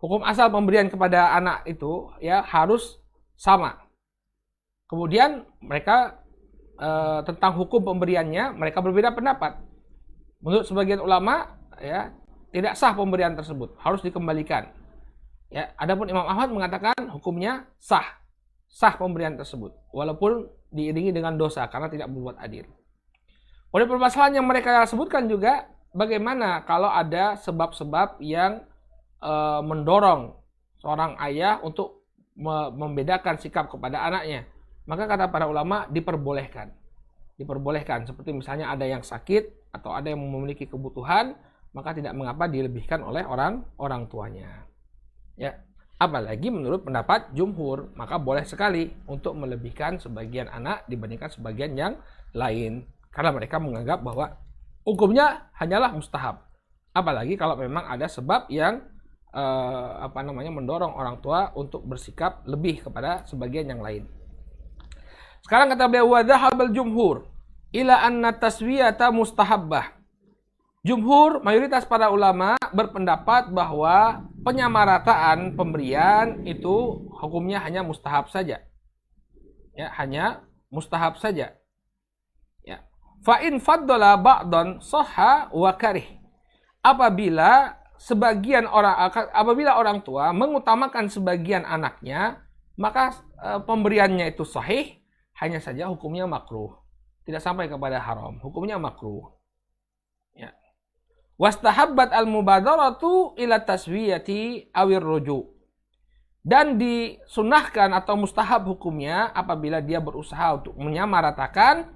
Hukum asal pemberian kepada anak itu, ya, harus sama. Kemudian mereka tentang hukum pemberiannya mereka berbeda pendapat. Menurut sebagian ulama, ya, tidak sah pemberian tersebut, harus dikembalikan. Ya, adapun Imam Ahmad mengatakan hukumnya sah pemberian tersebut, walaupun diiringi dengan dosa karena tidak berbuat adil. Oleh permasalahan yang mereka sebutkan juga, bagaimana kalau ada sebab-sebab yang mendorong seorang ayah untuk membedakan sikap kepada anaknya? Maka kata para ulama diperbolehkan, seperti misalnya ada yang sakit atau ada yang memiliki kebutuhan, maka tidak mengapa dilebihkan oleh orang tuanya. Ya, apalagi menurut pendapat jumhur, maka boleh sekali untuk melebihkan sebagian anak dibandingkan sebagian yang lain, karena mereka menganggap bahwa hukumnya hanyalah mustahab. Apalagi kalau memang ada sebab yang mendorong orang tua untuk bersikap lebih kepada sebagian yang lain. Sekarang kata beliau, wa dhahabal jumhur ila anna taswiyata mustahabbah. Jumhur, mayoritas para ulama berpendapat bahwa penyamarataan pemberian itu hukumnya hanya mustahab saja. Ya, hanya mustahab saja. Ya. Fa in faddala ba'dan sahha wa karih. Apabila orang tua mengutamakan sebagian anaknya, maka pemberiannya itu sahih, hanya saja hukumnya makruh. Tidak sampai kepada haram, hukumnya makruh. Ya. Wastahabbat al-mubadaratu ila taswiyati awir ruju. Dan disunahkan atau mustahab hukumnya apabila dia berusaha untuk menyamaratakan,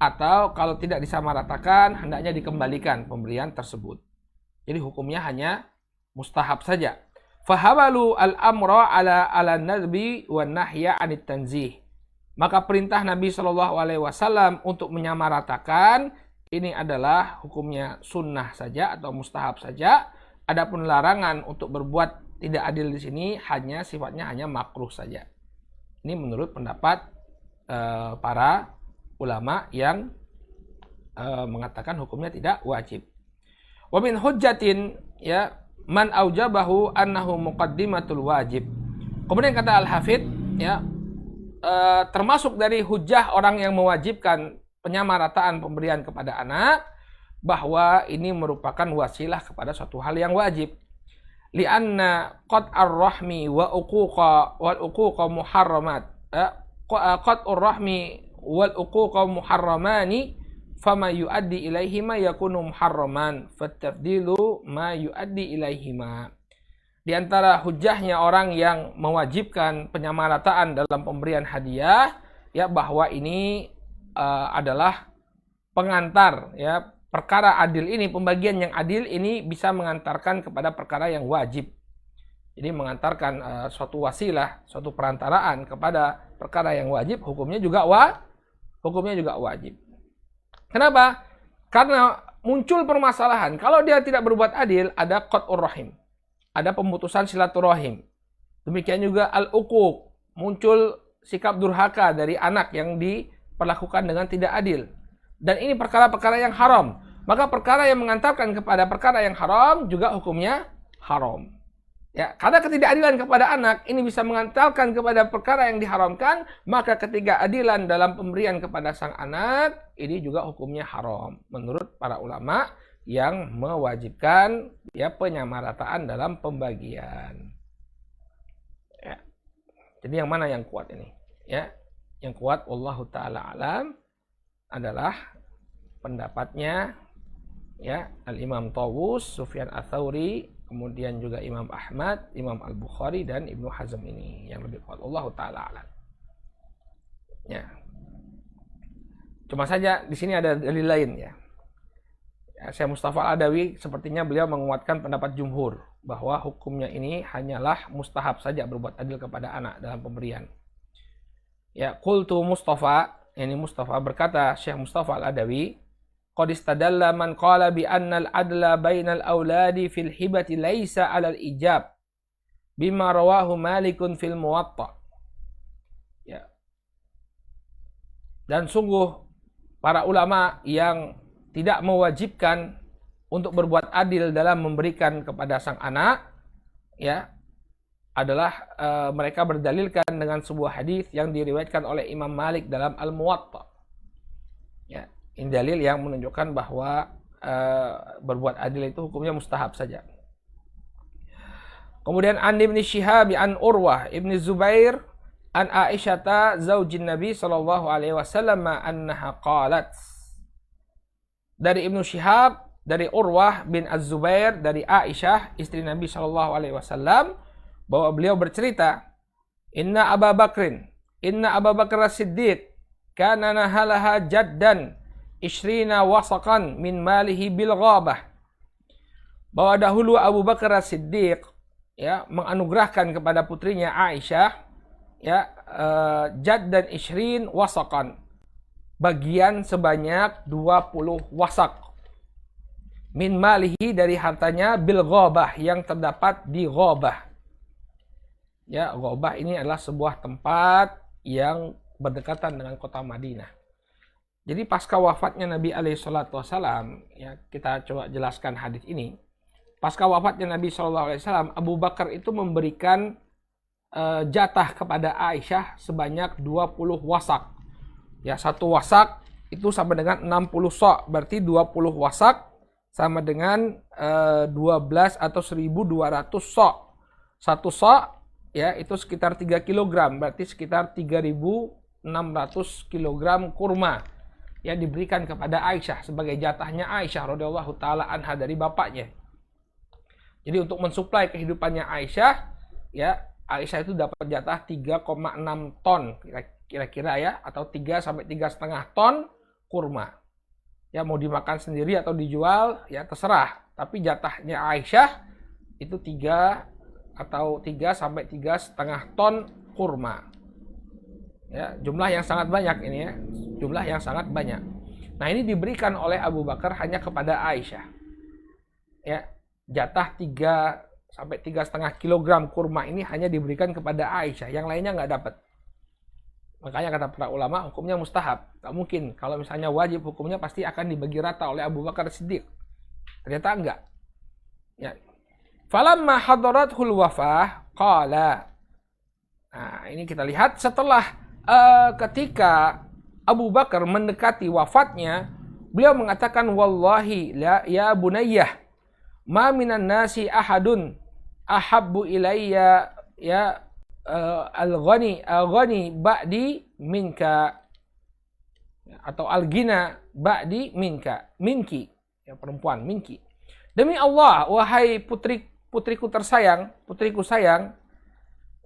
atau kalau tidak disamaratakan hendaknya dikembalikan pemberian tersebut. Jadi hukumnya hanya mustahab saja. Fahawalu al-amra ala nadbi wa nahya anit tanzih. Maka perintah Nabi SAW untuk menyamaratakan ini adalah hukumnya sunnah saja atau mustahab saja. Adapun larangan untuk berbuat tidak adil di sini sifatnya hanya makruh saja. Ini menurut pendapat para ulama yang mengatakan hukumnya tidak wajib. Wa min hujjatin, ya, man aujabahu annahu muqaddimatul wajib. Kemudian kata Al-Hafidz, ya, termasuk dari hujjah orang yang mewajibkan penyamarataan pemberian kepada anak, bahwa ini merupakan wasilah kepada suatu hal yang wajib. Lianna qat'ar rahmi wa uquqa muharramat. Qat'ur rahmi wal uquqa muharramani, fama yuaddi ilaihima yakunu muharraman, fattafdilu ma yuaddi ilaihima. Di antara hujahnya orang yang mewajibkan penyamarataan dalam pemberian hadiah, ya, bahwa ini adalah pengantar, ya, perkara adil ini, pembagian yang adil ini bisa mengantarkan kepada perkara yang wajib. Jadi mengantarkan suatu wasilah, suatu perantaraan kepada perkara yang wajib, hukumnya juga wajib. Kenapa? Karena muncul permasalahan. Kalau dia tidak berbuat adil, ada qat'ur rahim, ada pemutusan silaturahim. Demikian juga al-uquq, muncul sikap durhaka dari anak yang diperlakukan dengan tidak adil. Dan ini perkara-perkara yang haram. Maka perkara yang mengantarkan kepada perkara yang haram juga hukumnya haram. Ya, karena ketidakadilan kepada anak ini bisa mengantarkan kepada perkara yang diharamkan, maka ketidakadilan dalam pemberian kepada sang anak ini juga hukumnya haram menurut para ulama yang mewajibkan, ya, penyamarataan dalam pembagian. Ya. Jadi yang mana yang kuat ini? Ya, yang kuat wallahu taala alam adalah pendapatnya, ya, Al-Imam Tawus, Sufyan Ats-Tsauri, kemudian juga Imam Ahmad, Imam Al-Bukhari, dan Ibnu Hazm ini yang lebih kuat. Allah Ta'ala alam. Ya. Cuma saja di sini ada dalil lain, ya. Syekh Mustafa Al-Adawi sepertinya beliau menguatkan pendapat jumhur bahwa hukumnya ini hanyalah mustahab saja berbuat adil kepada anak dalam pemberian. Ya, qultu Mustafa, ini Mustafa berkata, Syekh Mustafa Al-Adawi, qad istadalla man qala bi anna al-adla bainal auladi fil hibati laisa 'alal ijab bima rawahu Malikun fil Muwatta. Ya. Dan sungguh para ulama yang tidak mewajibkan untuk berbuat adil dalam memberikan kepada sang anak, ya, adalah mereka berdalilkan dengan sebuah hadis yang diriwayatkan oleh Imam Malik dalam Al-Muwatta. Ya. Ini dalil yang menunjukkan bahwa berbuat adil itu hukumnya mustahab saja. Kemudian an Ibnu Syihab an Urwah Ibnu Zubair an Aisyah zaujin Nabi sallallahu alaihi wasallam annaha qalat. Dari Ibnu Syihab, dari Urwah bin Az-Zubair, dari Aisyah istri Nabi sallallahu alaihi wasallam, bahwa beliau bercerita, Inna Abu Bakr As-Siddiq kana nahalaha jaddan ishrina wasaqan min malihi bil ghabah. Bahwa dahulu Abu Bakar As-Siddiq, ya, menganugerahkan kepada putrinya Aisyah, ya, jad dan ishrin wasaqan, bagian sebanyak 20 wasak, min malihi, dari hartanya, bil ghabah, yang terdapat di ghabah. Ya, ghabah ini adalah sebuah tempat yang berdekatan dengan kota Madinah. Jadi pasca wafatnya Nabi SAW, ya, kita coba jelaskan hadis ini. Pasca wafatnya Nabi SAW, Abu Bakar itu memberikan jatah kepada Aisyah sebanyak 20 wasak. Ya, satu wasak itu sama dengan 60 sok, berarti 20 wasak sama dengan 12 atau 1.200 sok. Satu sok, ya, itu sekitar 3 kg, berarti sekitar 3.600 kg kurma yang diberikan kepada Aisyah sebagai jatahnya Aisyah radhiyallahu taala anha dari bapaknya. Jadi untuk mensuplai kehidupannya Aisyah, ya, Aisyah itu dapat jatah 3,6 ton kira-kira, ya, atau 3 sampai 3,5 ton kurma. Ya, mau dimakan sendiri atau dijual, ya, terserah. Tapi jatahnya Aisyah itu 3 sampai 3,5 ton kurma. Ya, jumlah yang sangat banyak ini, ya. Jumlah yang sangat banyak. Nah, ini diberikan oleh Abu Bakar hanya kepada Aisyah. Ya, jatah 3 sampai 3,5 kg kurma ini hanya diberikan kepada Aisyah, yang lainnya nggak dapat. Makanya kata para ulama hukumnya mustahab. Nggak mungkin, kalau misalnya wajib hukumnya pasti akan dibagi rata oleh Abu Bakar Siddiq. Ternyata enggak. Ya. Falamma hadarathul wafah qala. Nah, ini kita lihat setelah ketika Abu Bakar mendekati wafatnya, beliau mengatakan, wallahi la ya bunayyah, ma minan nasi ahadun ahabbu ilayya, ya, al-ghani ba'di minka, atau al-ghina ba'di minki, ya, perempuan, minki. Demi Allah, wahai putriku tersayang, putriku sayang,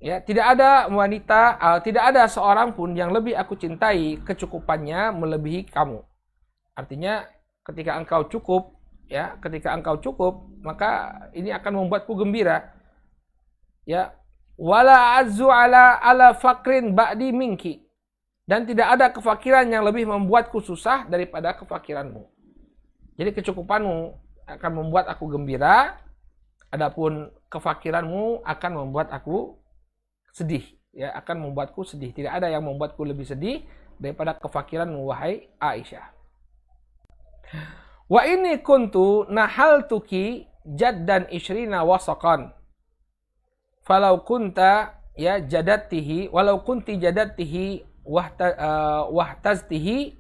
ya, tidak ada wanita, tidak ada seorang pun yang lebih aku cintai kecukupannya melebihi kamu. Artinya ketika engkau cukup, ya, ketika engkau cukup, maka ini akan membuatku gembira. Ya, wala azzu ala fakrin ba'di minki. Dan tidak ada kefakiran yang lebih membuatku susah daripada kefakiranmu. Jadi kecukupanmu akan membuat aku gembira, adapun kefakiranmu akan membuat aku sedih, ya, akan membuatku sedih. Tidak ada yang membuatku lebih sedih daripada kefakiranmu, wahai Aisyah. Wa inni kuntu nahaltuki jaddan ishrina wasaqan. Falau kunta ya jadattihi walau kunti jadattihi wahtaztihi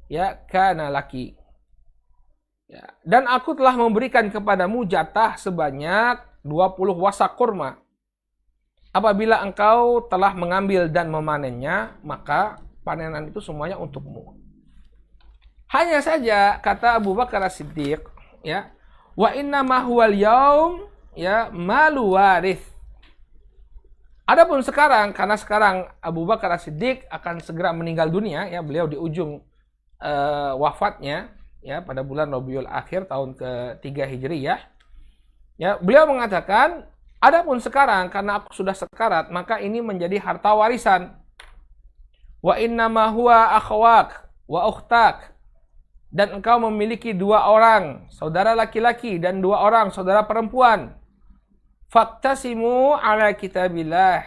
ya kana laki. Ya, dan aku telah memberikan kepadamu jatah sebanyak 20 wasak kurma. Apabila engkau telah mengambil dan memanennya, maka panenan itu semuanya untukmu. Hanya saja kata Abu Bakar As-Siddiq, ya, wa inna ma huwal yaum ya malu warith. Adapun sekarang, karena sekarang Abu Bakar As-Siddiq akan segera meninggal dunia, ya, beliau di ujung wafatnya, ya, pada bulan Rabiul Akhir tahun ke-3 Hijriyah. Ya, beliau mengatakan, adapun sekarang karena aku sudah sekarat, maka ini menjadi harta warisan. Wa inna ma huwa akhwak wa ukhtak. Dan engkau memiliki 2 orang saudara laki-laki dan 2 orang saudara perempuan. Faktasimu ala kitabillah,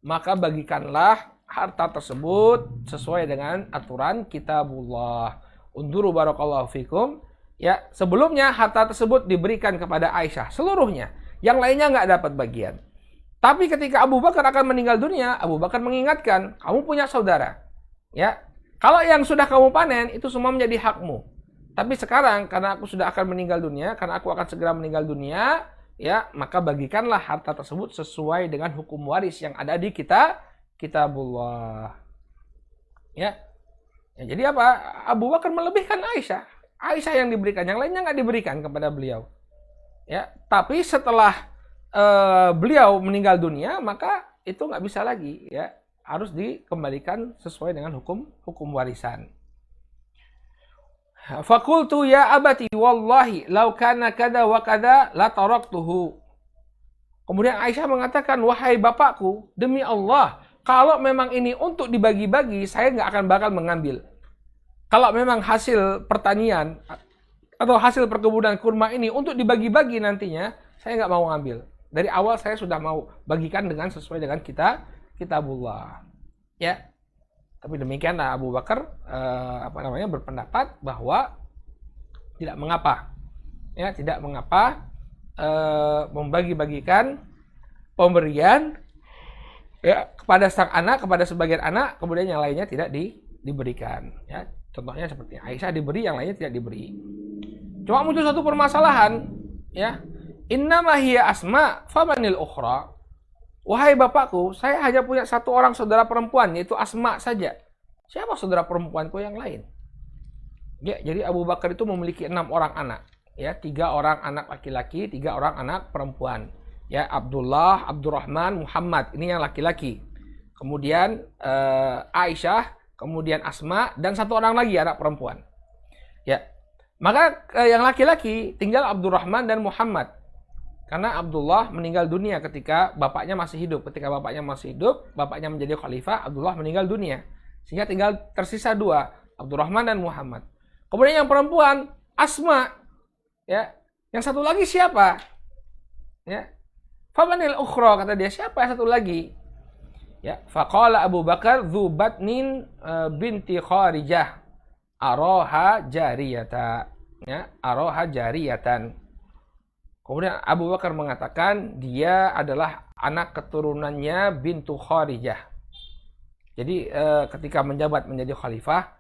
maka bagikanlah harta tersebut sesuai dengan aturan kitabullah. Unduru barakallahu fikum. Ya, sebelumnya harta tersebut diberikan kepada Aisyah seluruhnya, yang lainnya nggak dapat bagian. Tapi ketika Abu Bakar akan meninggal dunia, Abu Bakar mengingatkan, kamu punya saudara, ya, kalau yang sudah kamu panen itu semua menjadi hakmu. Tapi sekarang karena aku sudah akan meninggal dunia, karena aku akan segera meninggal dunia, ya, maka bagikanlah harta tersebut sesuai dengan hukum waris yang ada di kitabullah. Ya. Ya, jadi apa? Abu Bakar melebihkan Aisyah. Aisyah yang diberikan, yang lainnya nggak diberikan kepada beliau. Ya, tapi setelah beliau meninggal dunia, maka itu nggak bisa lagi, ya, harus dikembalikan sesuai dengan hukum warisan. Fakultu ya abati wallahi law kana kada wa kada la taraktuhu. Kemudian Aisyah mengatakan, wahai bapakku, demi Allah, kalau memang ini untuk dibagi-bagi, saya nggak akan bakal mengambil. Kalau memang hasil pertanian atau hasil perkebunan kurma ini untuk dibagi-bagi nantinya, saya nggak mau ngambil. Dari awal saya sudah mau bagikan dengan sesuai dengan kitabullah. Ya. Tapi demikianlah Abu Bakar berpendapat bahwa tidak mengapa, ya, tidak mengapa membagi-bagikan pemberian, ya, kepada sang anak, kepada sebagian anak, kemudian yang lainnya tidak diberikan. Ya, contohnya seperti Aisyah diberi, yang lainnya tidak diberi. Cuma muncul satu permasalahan, ya, innama hiya asma famanil ukhra. Wahai bapakku, saya hanya punya 1 orang saudara perempuan, yaitu Asma saja. Siapa saudara perempuanku yang lain? Ya, jadi Abu Bakar itu memiliki 6 orang anak. Ya, 3 orang anak laki-laki, 3 orang anak perempuan. Ya, Abdullah, Abdurrahman, Muhammad. Ini yang laki-laki. Kemudian Aisyah, kemudian Asma, dan 1 orang lagi anak perempuan. Ya, maka yang laki-laki tinggal Abdurrahman dan Muhammad. Karena Abdullah meninggal dunia ketika bapaknya masih hidup. Ketika bapaknya masih hidup, bapaknya menjadi khalifah, Abdullah meninggal dunia. Sehingga tinggal tersisa 2, Abdurrahman dan Muhammad. Kemudian yang perempuan, Asma. Ya, yang 1 lagi siapa? Ya. Famanil ukhra, kata dia, siapa yang 1 lagi? Ya, faqala Abu Bakar dzu batnin binti Kharijah araha jariyata. Ya, araha jariyatan. Kemudian Abu Bakar mengatakan dia adalah anak keturunannya bintu Kharijah. Jadi ketika menjabat menjadi khalifah,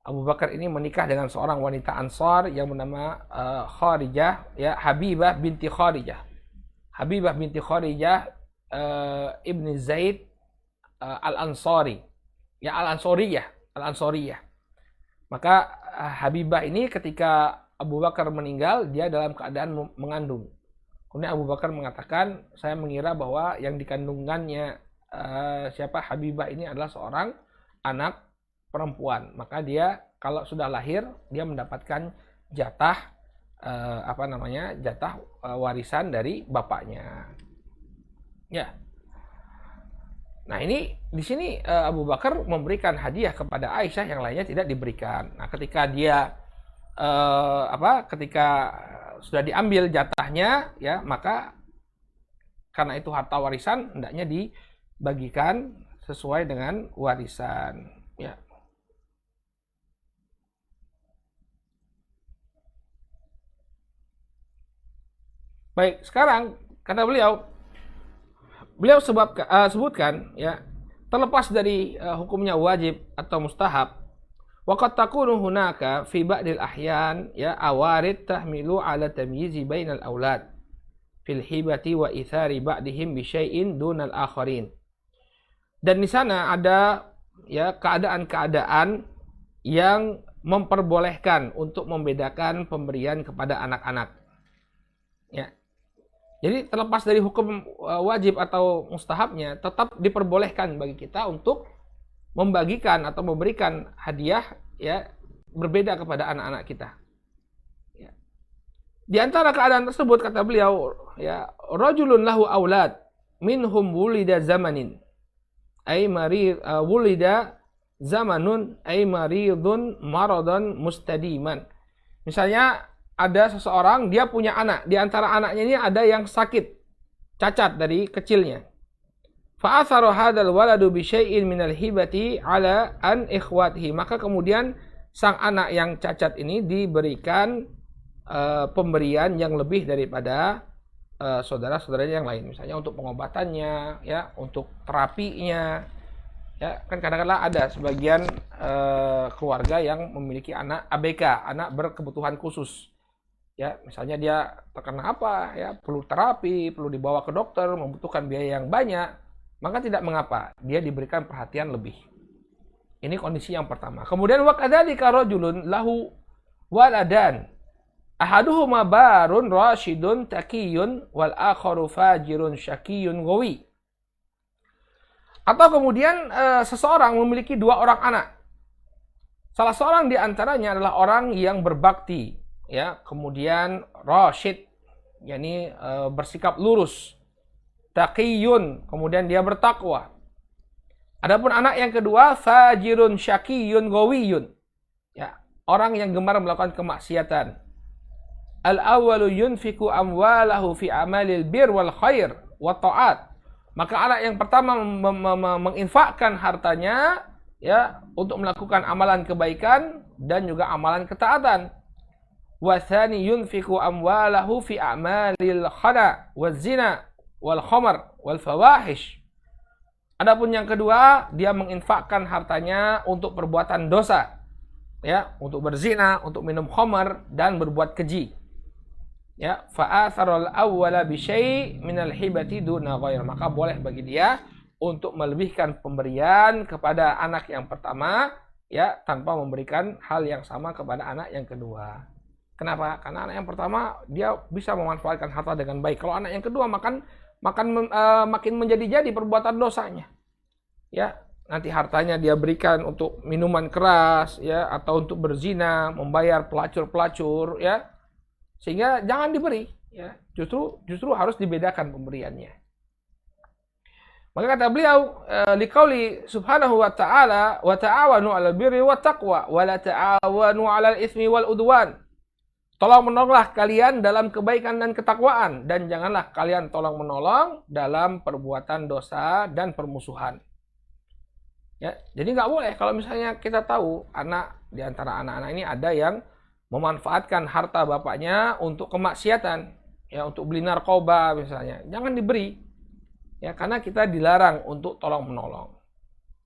Abu Bakar ini menikah dengan seorang wanita Ansar yang bernama Kharijah, ya, Habibah binti Kharijah. Habibah binti Kharijah ibni Zaid al-Ansari. Ya, al-Ansoriyah. Maka Habibah ini ketika Abu Bakar meninggal, dia dalam keadaan mengandung. Kemudian Abu Bakar mengatakan, saya mengira bahwa yang dikandungannya Habibah ini adalah seorang anak perempuan. Maka dia kalau sudah lahir dia mendapatkan jatah warisan dari bapaknya. Ya. Nah, ini di sini Abu Bakar memberikan hadiah kepada Aisyah, yang lainnya tidak diberikan. Nah, ketika dia ketika sudah diambil jatahnya, ya, maka karena itu harta warisan hendaknya dibagikan sesuai dengan warisan, ya. Baik, sekarang kata beliau sebutkan, ya, terlepas dari hukumnya wajib atau mustahab, waqad takunu hunaka fi ba'dil ahyan, ya, awarid tahmilu ala tamyizi bainal aulad fil hibati wa ithari ba'dihim bi syai'in dunal akharin. Dan di sana ada, ya, keadaan-keadaan yang memperbolehkan untuk membedakan pemberian kepada anak-anak. Ya. Jadi terlepas dari hukum wajib atau mustahabnya, tetap diperbolehkan bagi kita untuk membagikan atau memberikan hadiah, ya, berbeda kepada anak-anak kita. Ya. Di antara keadaan tersebut kata beliau, ya, rajulun lahu aulad minhum wulida zamanin ay marid wulida zamanun ay maridun maradan mustadiman. Misalnya ada seseorang, dia punya anak, di antara anaknya ini ada yang sakit, cacat dari kecilnya. Fa'atharu hadzal waladu bi syai'in minal hibati ala an ikhwatihi. Maka kemudian sang anak yang cacat ini diberikan pemberian yang lebih daripada saudara-saudaranya yang lain. Misalnya untuk pengobatannya, ya, untuk terapinya. Ya, kan kadang-kadang ada sebagian keluarga yang memiliki anak ABK, anak berkebutuhan khusus. Ya, misalnya dia terkena apa, ya, perlu terapi, perlu dibawa ke dokter, membutuhkan biaya yang banyak, maka tidak mengapa dia diberikan perhatian lebih. Ini kondisi yang pertama. Kemudian wa kadzalika rajulun lahu waladan ahaduhuma barun rasyidun taqiyun wal akharu fajirun syaqiyun ghawi. Atau kemudian seseorang memiliki dua orang anak. Salah seorang di antaranya adalah orang yang berbakti, ya, kemudian rasyid, yakni bersikap lurus, taqiyun, kemudian dia bertakwa. Adapun anak yang kedua, fajirun syaqiyun gawiyun, ya, orang yang gemar melakukan kemaksiatan. Al-awwalu yunfiku amwalahu fi amalil bir wal khair wa ta'at. Maka anak yang pertama menginfakkan hartanya, ya, untuk melakukan amalan kebaikan dan juga amalan ketaatan. Wathani yunfiku amwalahu fi a'malil khana waz zina wal khamar wal fawahish. Adapun yang kedua, dia menginfakkan hartanya untuk perbuatan dosa, ya, untuk berzina, untuk minum khamar dan berbuat keji. Ya, fa'atharul awwala bi syai' minal hibati duna ghair. Maka boleh bagi dia untuk melebihkan pemberian kepada anak yang pertama, ya, tanpa memberikan hal yang sama kepada anak yang kedua. Kenapa? Karena anak yang pertama dia bisa memanfaatkan harta dengan baik. Kalau anak yang kedua makin menjadi-jadi perbuatan dosanya. Ya, nanti hartanya dia berikan untuk minuman keras, ya, atau untuk berzina, membayar pelacur-pelacur, ya. Sehingga jangan diberi, ya. Justru harus dibedakan pemberiannya. Maka kata beliau, liqauli subhanahu wa ta'ala, wa ta'awanu 'alal birri wat taqwa wa la ta'awanu 'alal itsmi wal udwan. Tolong menolonglah kalian dalam kebaikan dan ketakwaan, dan janganlah kalian tolong menolong dalam perbuatan dosa dan permusuhan. Ya, jadi nggak boleh kalau misalnya kita tahu anak di antara anak-anak ini ada yang memanfaatkan harta bapaknya untuk kemaksiatan, ya, untuk beli narkoba misalnya, jangan diberi. Ya, karena kita dilarang untuk tolong menolong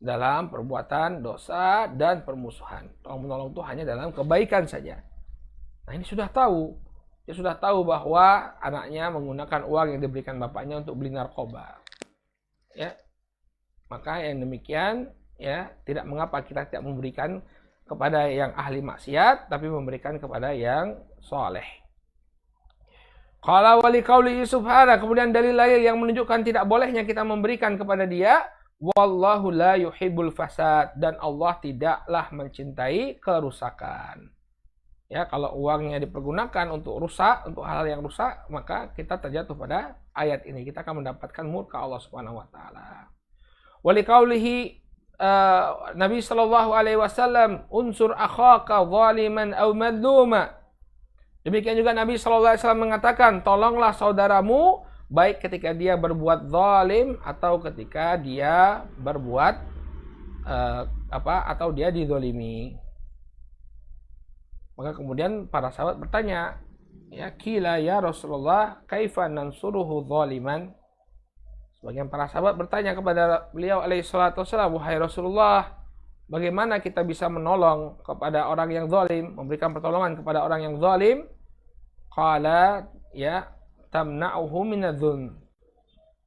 dalam perbuatan dosa dan permusuhan. Tolong menolong itu hanya dalam kebaikan saja. Nah, ini sudah tahu. Dia sudah tahu bahwa anaknya menggunakan uang yang diberikan bapaknya untuk beli narkoba. Ya. Maka yang demikian, ya, tidak mengapa kita tidak memberikan kepada yang ahli maksiat, tapi memberikan kepada yang soleh. Qala wa liqaulihi subhanahu, kemudian dalil-dalil yang menunjukkan tidak bolehnya kita memberikan kepada dia, wallahu la yuhibbul fasad, dan Allah tidaklah mencintai kerusakan. Ya, kalau uangnya dipergunakan untuk rusak, untuk hal yang rusak, maka kita terjatuh pada ayat ini. Kita akan mendapatkan murka Allah Subhanahu wa taala. Wa liqaulihi Nabi sallallahu alaihi wasallam, unsur akhaka zaliman aw madluma. Demikian juga Nabi sallallahu alaihi wasallam mengatakan, tolonglah saudaramu baik ketika dia berbuat zalim atau ketika dia berbuat atau dia dizalimi. Maka kemudian para sahabat bertanya, ya qila ya Rasulullah, kaifa nansuruhu zaliman? Sebagian para sahabat bertanya kepada beliau alaihi salatu wasallam, wahai Rasulullah, bagaimana kita bisa menolong kepada orang yang zalim, memberikan pertolongan kepada orang yang zalim? Qala ya tamna'uhu minadh-dhulm.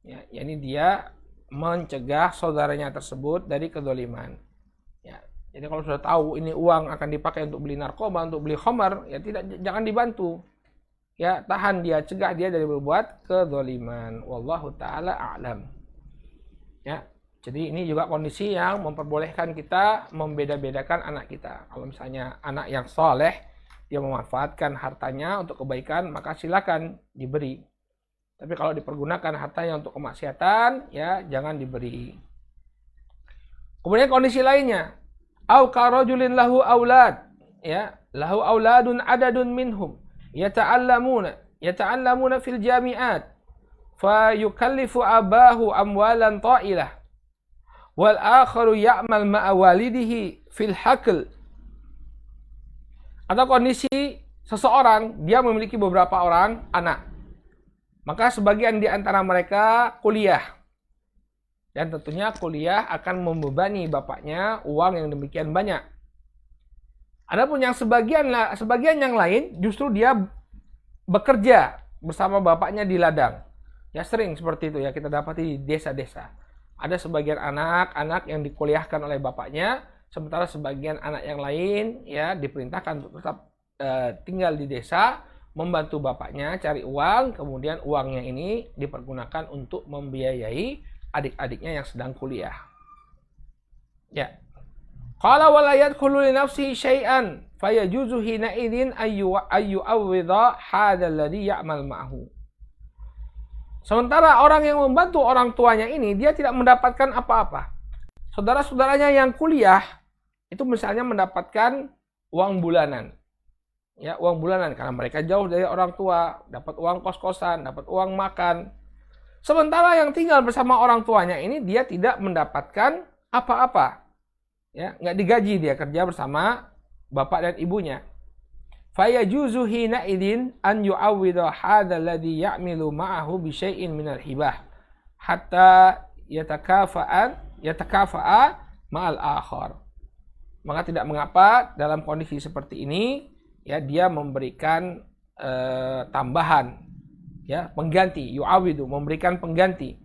Ya, yakni dia mencegah saudaranya tersebut dari kezaliman. Ya, jadi kalau sudah tahu ini uang akan dipakai untuk beli narkoba, untuk beli khamar, ya jangan dibantu. Ya, tahan dia, cegah dia dari berbuat kezaliman. Wallahu taala a'lam. Ya, jadi ini juga kondisi yang memperbolehkan kita membeda-bedakan anak kita. Kalau misalnya anak yang soleh, dia memanfaatkan hartanya untuk kebaikan, maka silakan diberi. Tapi kalau dipergunakan hartanya untuk kemaksiatan, ya jangan diberi. Kemudian kondisi lainnya, au karajulin lahu aulad, ya, lahu auladun adadun minhum, yata'allamuna fil jami'at, fa yukallifu abahu amwalan ta'ilah, wal akharu ya'mal ma'a walidihi fil haql. Atau kondisi seseorang, dia memiliki beberapa orang anak. Maka sebagian di antara mereka kuliah. Dan tentunya kuliah akan membebani bapaknya uang yang demikian banyak. Adapun yang sebagian yang lain justru dia bekerja bersama bapaknya di ladang. Ya sering seperti itu ya kita dapati di desa-desa. Ada sebagian anak-anak yang dikuliahkan oleh bapaknya, sementara sebagian anak yang lain ya diperintahkan untuk tetap tinggal di desa, membantu bapaknya cari uang, kemudian uangnya ini dipergunakan untuk membiayai adik-adiknya yang sedang kuliah. Ya. Qala wa la yadkhulu li nafsihi syai'an fayajuzu hina idzin ayyu'awwidha hadzal ladzi ya'mal ma'hu. Sementara orang yang membantu orang tuanya ini dia tidak mendapatkan apa-apa. Saudara-saudaranya yang kuliah itu misalnya mendapatkan uang bulanan. Ya, uang bulanan karena mereka jauh dari orang tua, dapat uang kos-kosan, dapat uang makan. Sementara yang tinggal bersama orang tuanya ini dia tidak mendapatkan apa-apa. Ya, nggak digaji, dia kerja bersama bapak dan ibunya. Fayajuzu hina idzin an yu'awwidha hadzal ladzi ya'milu ma'ahu bi syai'in minal hibah hatta yatakafa'a ma'al akhar. Maka tidak mengapa dalam kondisi seperti ini ya dia memberikan tambahan ya, pengganti, yu'awidu, memberikan pengganti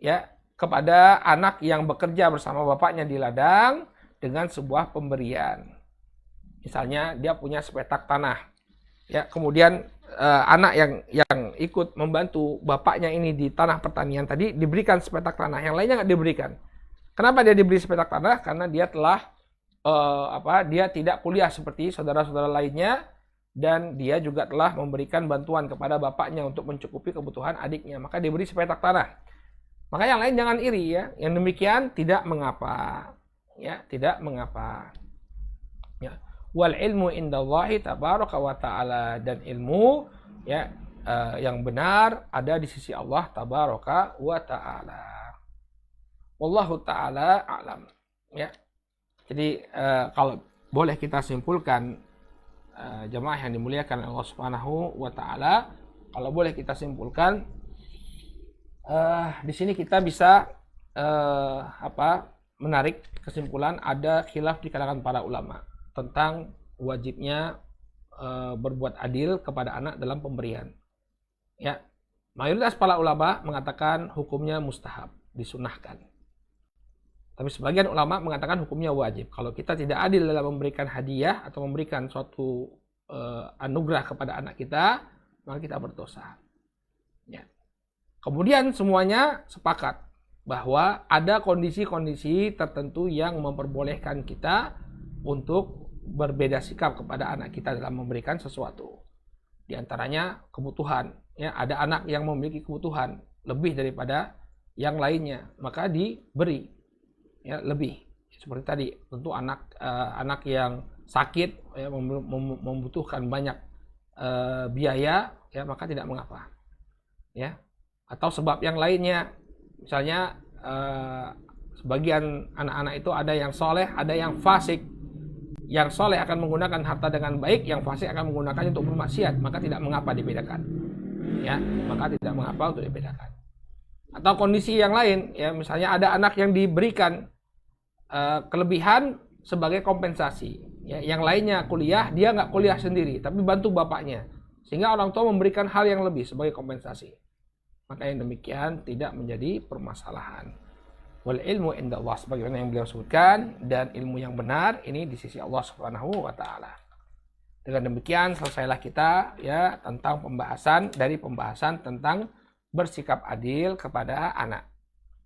ya kepada anak yang bekerja bersama bapaknya di ladang dengan sebuah pemberian. Misalnya dia punya sepetak tanah. Ya, kemudian anak yang ikut membantu bapaknya ini di tanah pertanian tadi diberikan sepetak tanah, yang lainnya nggak diberikan. Kenapa dia diberi sepetak tanah? Karena dia telah dia tidak kuliah seperti saudara-saudara lainnya, dan dia juga telah memberikan bantuan kepada bapaknya untuk mencukupi kebutuhan adiknya, maka diberi sepetak tanah. Maka yang lain jangan iri ya, yang demikian tidak mengapa. Ya, tidak mengapa. Ya. Wal ilmu indallahi tabaraka wa ta'ala, dan ilmu ya yang benar ada di sisi Allah tabaraka wa ta'ala. Wallahu ta'ala a'lam. Ya. Jadi kalau boleh kita simpulkan jemaah yang dimuliakan Allah Subhanahu wa taala, kalau boleh kita simpulkan di sini kita bisa menarik kesimpulan ada khilaf di kalangan para ulama tentang wajibnya berbuat adil kepada anak dalam pemberian. Ya, mayoritas para ulama mengatakan hukumnya mustahab, disunahkan. Tapi sebagian ulama mengatakan hukumnya wajib. Kalau kita tidak adil dalam memberikan hadiah atau memberikan suatu anugerah kepada anak kita, maka kita berdosa. Ya. Kemudian semuanya sepakat bahwa ada kondisi-kondisi tertentu yang memperbolehkan kita untuk berbeda sikap kepada anak kita dalam memberikan sesuatu. Di antaranya kebutuhan. Ya, ada anak yang memiliki kebutuhan lebih daripada yang lainnya, maka diberi ya lebih. Seperti tadi, tentu anak yang sakit ya, membutuhkan banyak biaya, ya maka tidak mengapa. Ya, atau sebab yang lainnya, misalnya sebagian anak-anak itu ada yang soleh, ada yang fasik. Yang soleh akan menggunakan harta dengan baik, yang fasik akan menggunakannya untuk bermaksiat, maka tidak mengapa dibedakan. Ya, maka tidak mengapa untuk dibedakan. Atau kondisi yang lain, ya misalnya ada anak yang diberikan kelebihan sebagai kompensasi. Ya, yang lainnya kuliah, dia nggak kuliah sendiri, tapi bantu bapaknya, sehingga orang tua memberikan hal yang lebih sebagai kompensasi. Maka yang demikian tidak menjadi permasalahan. Wal ilmu inda Allah, sebagaimana yang beliau sebutkan, dan ilmu yang benar ini di sisi Allah Subhanahu wa taala. Dengan demikian selesailah kita ya tentang pembahasan tentang bersikap adil kepada anak.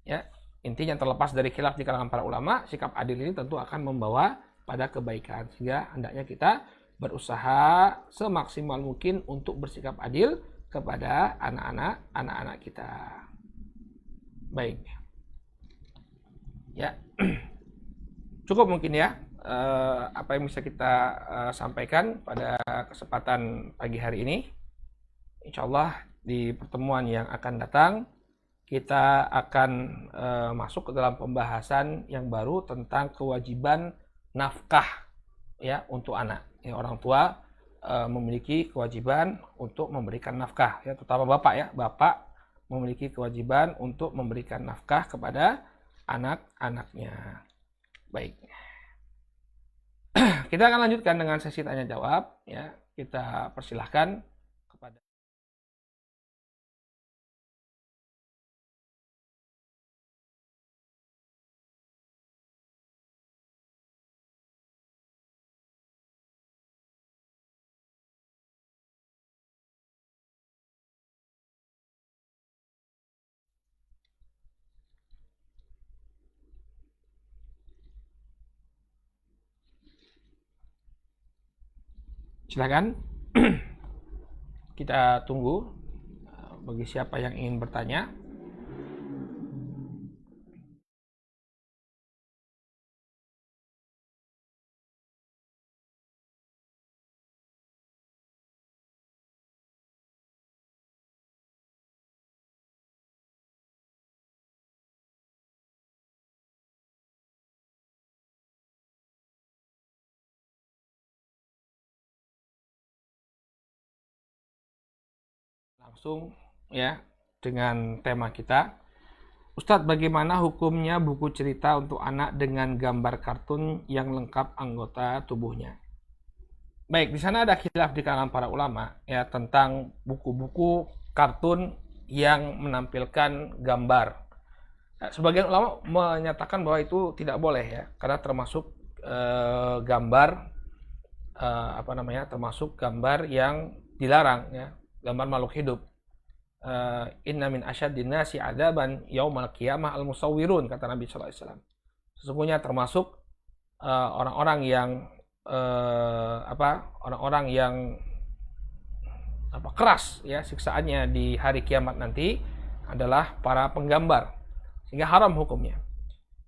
Ya, intinya terlepas dari khilaf di kalangan para ulama, sikap adil ini tentu akan membawa pada kebaikan, sehingga hendaknya kita berusaha semaksimal mungkin untuk bersikap adil kepada anak-anak kita. Baik. Ya. Cukup mungkin ya apa yang bisa kita sampaikan pada kesempatan pagi hari ini. Insyaallah di pertemuan yang akan datang kita akan masuk ke dalam pembahasan yang baru tentang kewajiban nafkah ya untuk anak. Ya, orang tua memiliki kewajiban untuk memberikan nafkah, ya terutama bapak ya. Bapak memiliki kewajiban untuk memberikan nafkah kepada anak-anaknya. Baik. Kita akan lanjutkan dengan sesi tanya jawab ya. Kita persilahkan kepada silakan. Kita tunggu bagi siapa yang ingin bertanya. Langsung ya dengan tema kita. Ustadz, bagaimana hukumnya buku cerita untuk anak dengan gambar kartun yang lengkap anggota tubuhnya? Baik, di sana ada khilaf di kalangan para ulama ya tentang buku-buku kartun yang menampilkan gambar. Nah, sebagian ulama menyatakan bahwa itu tidak boleh ya, karena termasuk gambar termasuk gambar yang dilarang ya, gambar makhluk hidup. Inna min asyaddin nasi adaban yaumal qiyamah al-musawwirun, kata Nabi sallallahu alaihi wasallam. Sesungguhnya termasuk orang-orang yang keras ya siksaannya di hari kiamat nanti adalah para penggambar, sehingga haram hukumnya.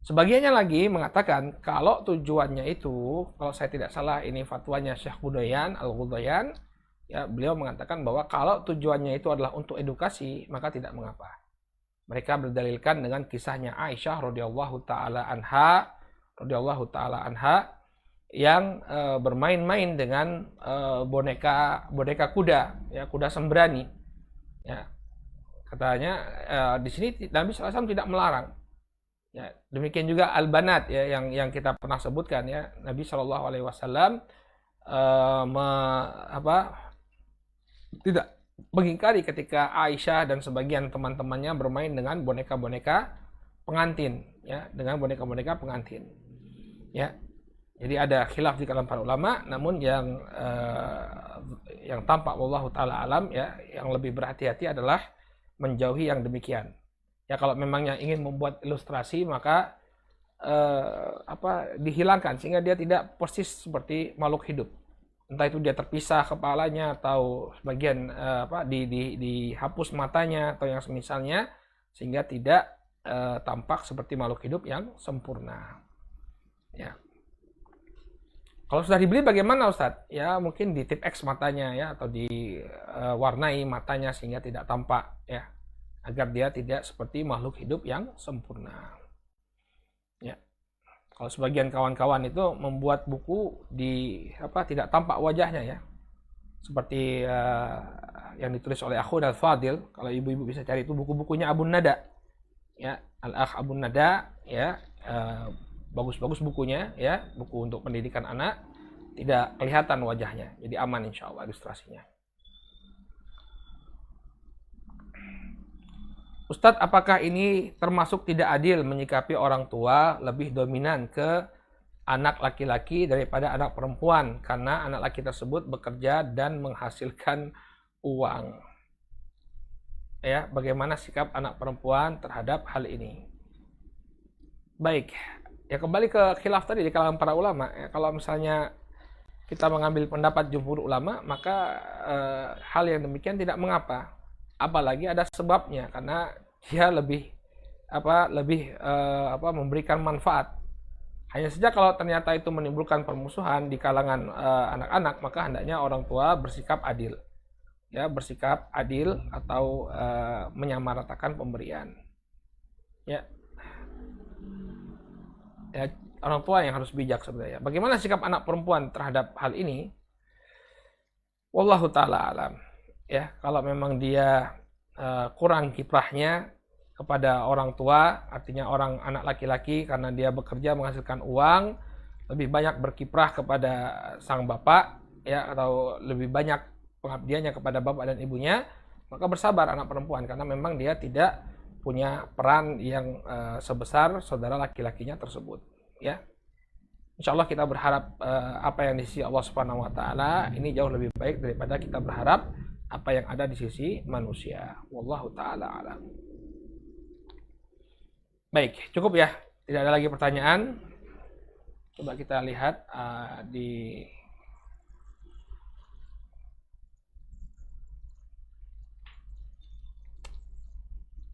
Sebagiannya lagi mengatakan kalau tujuannya itu, kalau saya tidak salah ini fatwanya Syekh Budayan Al-Ghudayan, ya beliau mengatakan bahwa kalau tujuannya itu adalah untuk edukasi, maka tidak mengapa. Mereka berdalilkan dengan kisahnya Aisyah radhiyallahu taala anha yang bermain-main dengan boneka kuda, ya kuda sembrani. Ya, katanya di sini Nabi SAW tidak melarang. Ya, demikian juga al-banat ya yang kita pernah sebutkan ya, Nabi SAW tidak mengingkari ketika Aisyah dan sebagian teman-temannya bermain dengan boneka-boneka pengantin ya, dengan boneka-boneka pengantin. Ya. Jadi ada khilaf di kalangan para ulama, namun yang tampak wallahu taala alam ya, yang lebih berhati-hati adalah menjauhi yang demikian. Ya kalau memangnya ingin membuat ilustrasi maka dihilangkan sehingga dia tidak persis seperti makhluk hidup. Entah itu dia terpisah kepalanya atau sebagian dihapus matanya atau yang semisalnya sehingga tidak tampak seperti makhluk hidup yang sempurna. Ya. Kalau sudah dibeli bagaimana Ustadz? Ya mungkin di tip X matanya ya atau diwarnai matanya sehingga tidak tampak ya, agar dia tidak seperti makhluk hidup yang sempurna. Ya. Kalau sebagian kawan-kawan itu membuat buku tidak tampak wajahnya ya. Seperti yang ditulis oleh Akhun Al-Fadil, kalau ibu-ibu bisa cari itu buku-bukunya Abun Nada. Ya, Al-Akh Abun Nada ya, bagus-bagus bukunya ya, buku untuk pendidikan anak, tidak kelihatan wajahnya. Jadi aman insya Allah ilustrasinya. Ustadz, apakah ini termasuk tidak adil menyikapi orang tua lebih dominan ke anak laki-laki daripada anak perempuan karena anak laki tersebut bekerja dan menghasilkan uang? Ya, bagaimana sikap anak perempuan terhadap hal ini? Baik, ya kembali ke khilaf tadi di kalangan para ulama. Ya, kalau misalnya kita mengambil pendapat jumhur ulama, maka hal yang demikian tidak mengapa. Apalagi ada sebabnya karena dia lebih memberikan manfaat. Hanya saja kalau ternyata itu menimbulkan permusuhan di kalangan anak-anak, maka hendaknya orang tua bersikap adil. Ya, bersikap adil atau menyamaratakan pemberian. Ya. Ya, orang tua yang harus bijak sebenarnya. Bagaimana sikap anak perempuan terhadap hal ini? Wallahu taala alam. Ya, kalau memang dia kurang kiprahnya kepada orang tua, artinya orang anak laki-laki karena dia bekerja menghasilkan uang, lebih banyak berkiprah kepada sang bapak ya, atau lebih banyak pengabdiannya kepada bapak dan ibunya, maka bersabar anak perempuan karena memang dia tidak punya peran yang sebesar saudara laki-lakinya tersebut ya. Insya Allah kita berharap apa yang di sisi Allah Subhanahu wa taala ini jauh lebih baik daripada kita berharap apa yang ada di sisi manusia. Wallahu taala alam. Baik, cukup ya. Tidak ada lagi pertanyaan. Coba kita lihat di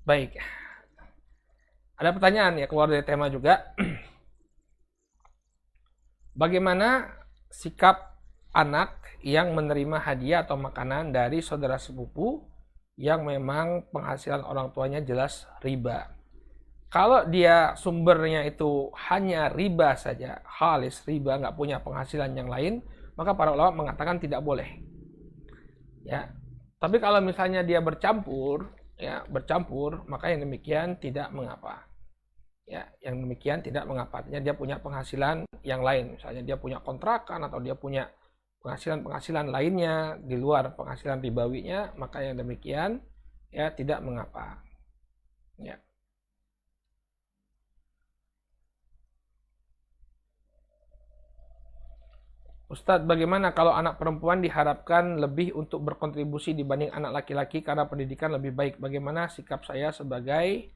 baik. Ada pertanyaan ya, keluar dari tema juga. Bagaimana sikap anak yang menerima hadiah atau makanan dari saudara sepupu yang memang penghasilan orang tuanya jelas riba? Kalau dia sumbernya itu hanya riba saja, khalis riba, nggak punya penghasilan yang lain, maka para ulama mengatakan tidak boleh. Ya, tapi kalau misalnya dia bercampur, maka yang demikian tidak mengapa. Ya, yang demikian tidak mengapa. Artinya dia punya penghasilan yang lain, misalnya dia punya kontrakan atau dia punya penghasilan lainnya di luar penghasilan ribawinya, maka yang demikian ya tidak mengapa. Ya. Ustadz, bagaimana kalau anak perempuan diharapkan lebih untuk berkontribusi dibanding anak laki-laki karena pendidikan lebih baik? Bagaimana sikap saya sebagai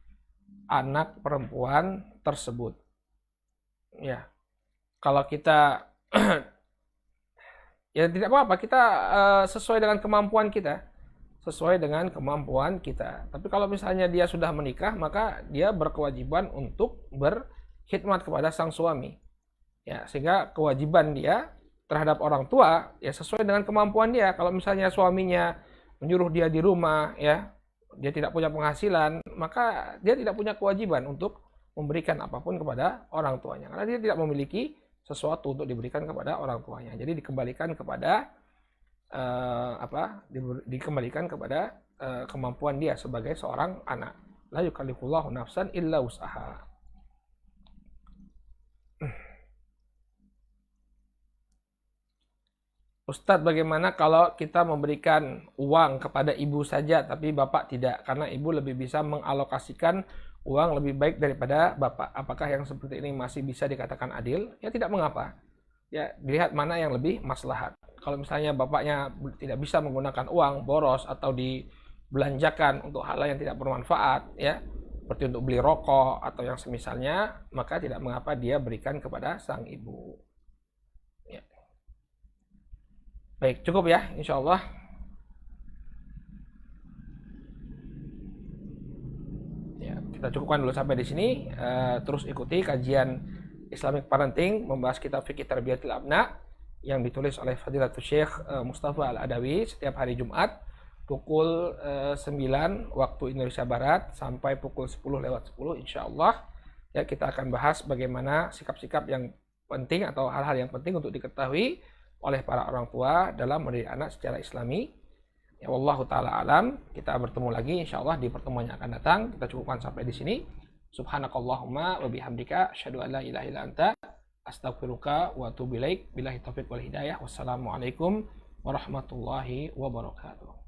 anak perempuan tersebut? Ya, kalau kita ya tidak apa-apa, kita sesuai dengan kemampuan kita. Tapi kalau misalnya dia sudah menikah, maka dia berkewajiban untuk berkhidmat kepada sang suami. Ya, sehingga kewajiban dia terhadap orang tua ya sesuai dengan kemampuan dia. Kalau misalnya suaminya menyuruh dia di rumah ya, dia tidak punya penghasilan, maka dia tidak punya kewajiban untuk memberikan apapun kepada orang tuanya karena dia tidak memiliki sesuatu untuk diberikan kepada orang tuanya. Jadi dikembalikan kepada dikembalikan kepada kemampuan dia sebagai seorang anak. La yukallifullahu nafsan illa wus'aha. Ustadz, bagaimana kalau kita memberikan uang kepada ibu saja tapi bapak tidak? Karena ibu lebih bisa mengalokasikan uang lebih baik daripada bapak. Apakah yang seperti ini masih bisa dikatakan adil? Ya tidak mengapa. ya dilihat mana yang lebih maslahat. Kalau misalnya bapaknya tidak bisa menggunakan uang boros atau dibelanjakan untuk hal yang tidak bermanfaat, ya seperti untuk beli rokok atau yang semisalnya, maka tidak mengapa dia berikan kepada sang ibu. Ya. Baik, cukup ya, insya Allah. Ya, kita cukupkan dulu sampai di sini. Terus ikuti kajian Islamic Parenting membahas kitab Fikih Tarbiyatil Abna yang ditulis oleh Fadilatul Syekh Mustafa Al-Adawi setiap hari Jumat pukul 9 waktu Indonesia Barat sampai pukul 10:10 insya Allah. Ya, kita akan bahas bagaimana sikap-sikap yang penting atau hal-hal yang penting untuk diketahui oleh para orang tua dalam mendidik anak secara Islami. Ya, wallahu taala alam. Kita bertemu lagi insya Allah di pertemuan yang akan datang. Kita cukupkan sampai di sini. Subhanakallahumma wa bihamdika asyhadu an la ilaha illa anta astaghfiruka wa atubu ilaik. Billahi taufiq wal hidayah. Wassalamualaikum warahmatullahi wabarakatuh.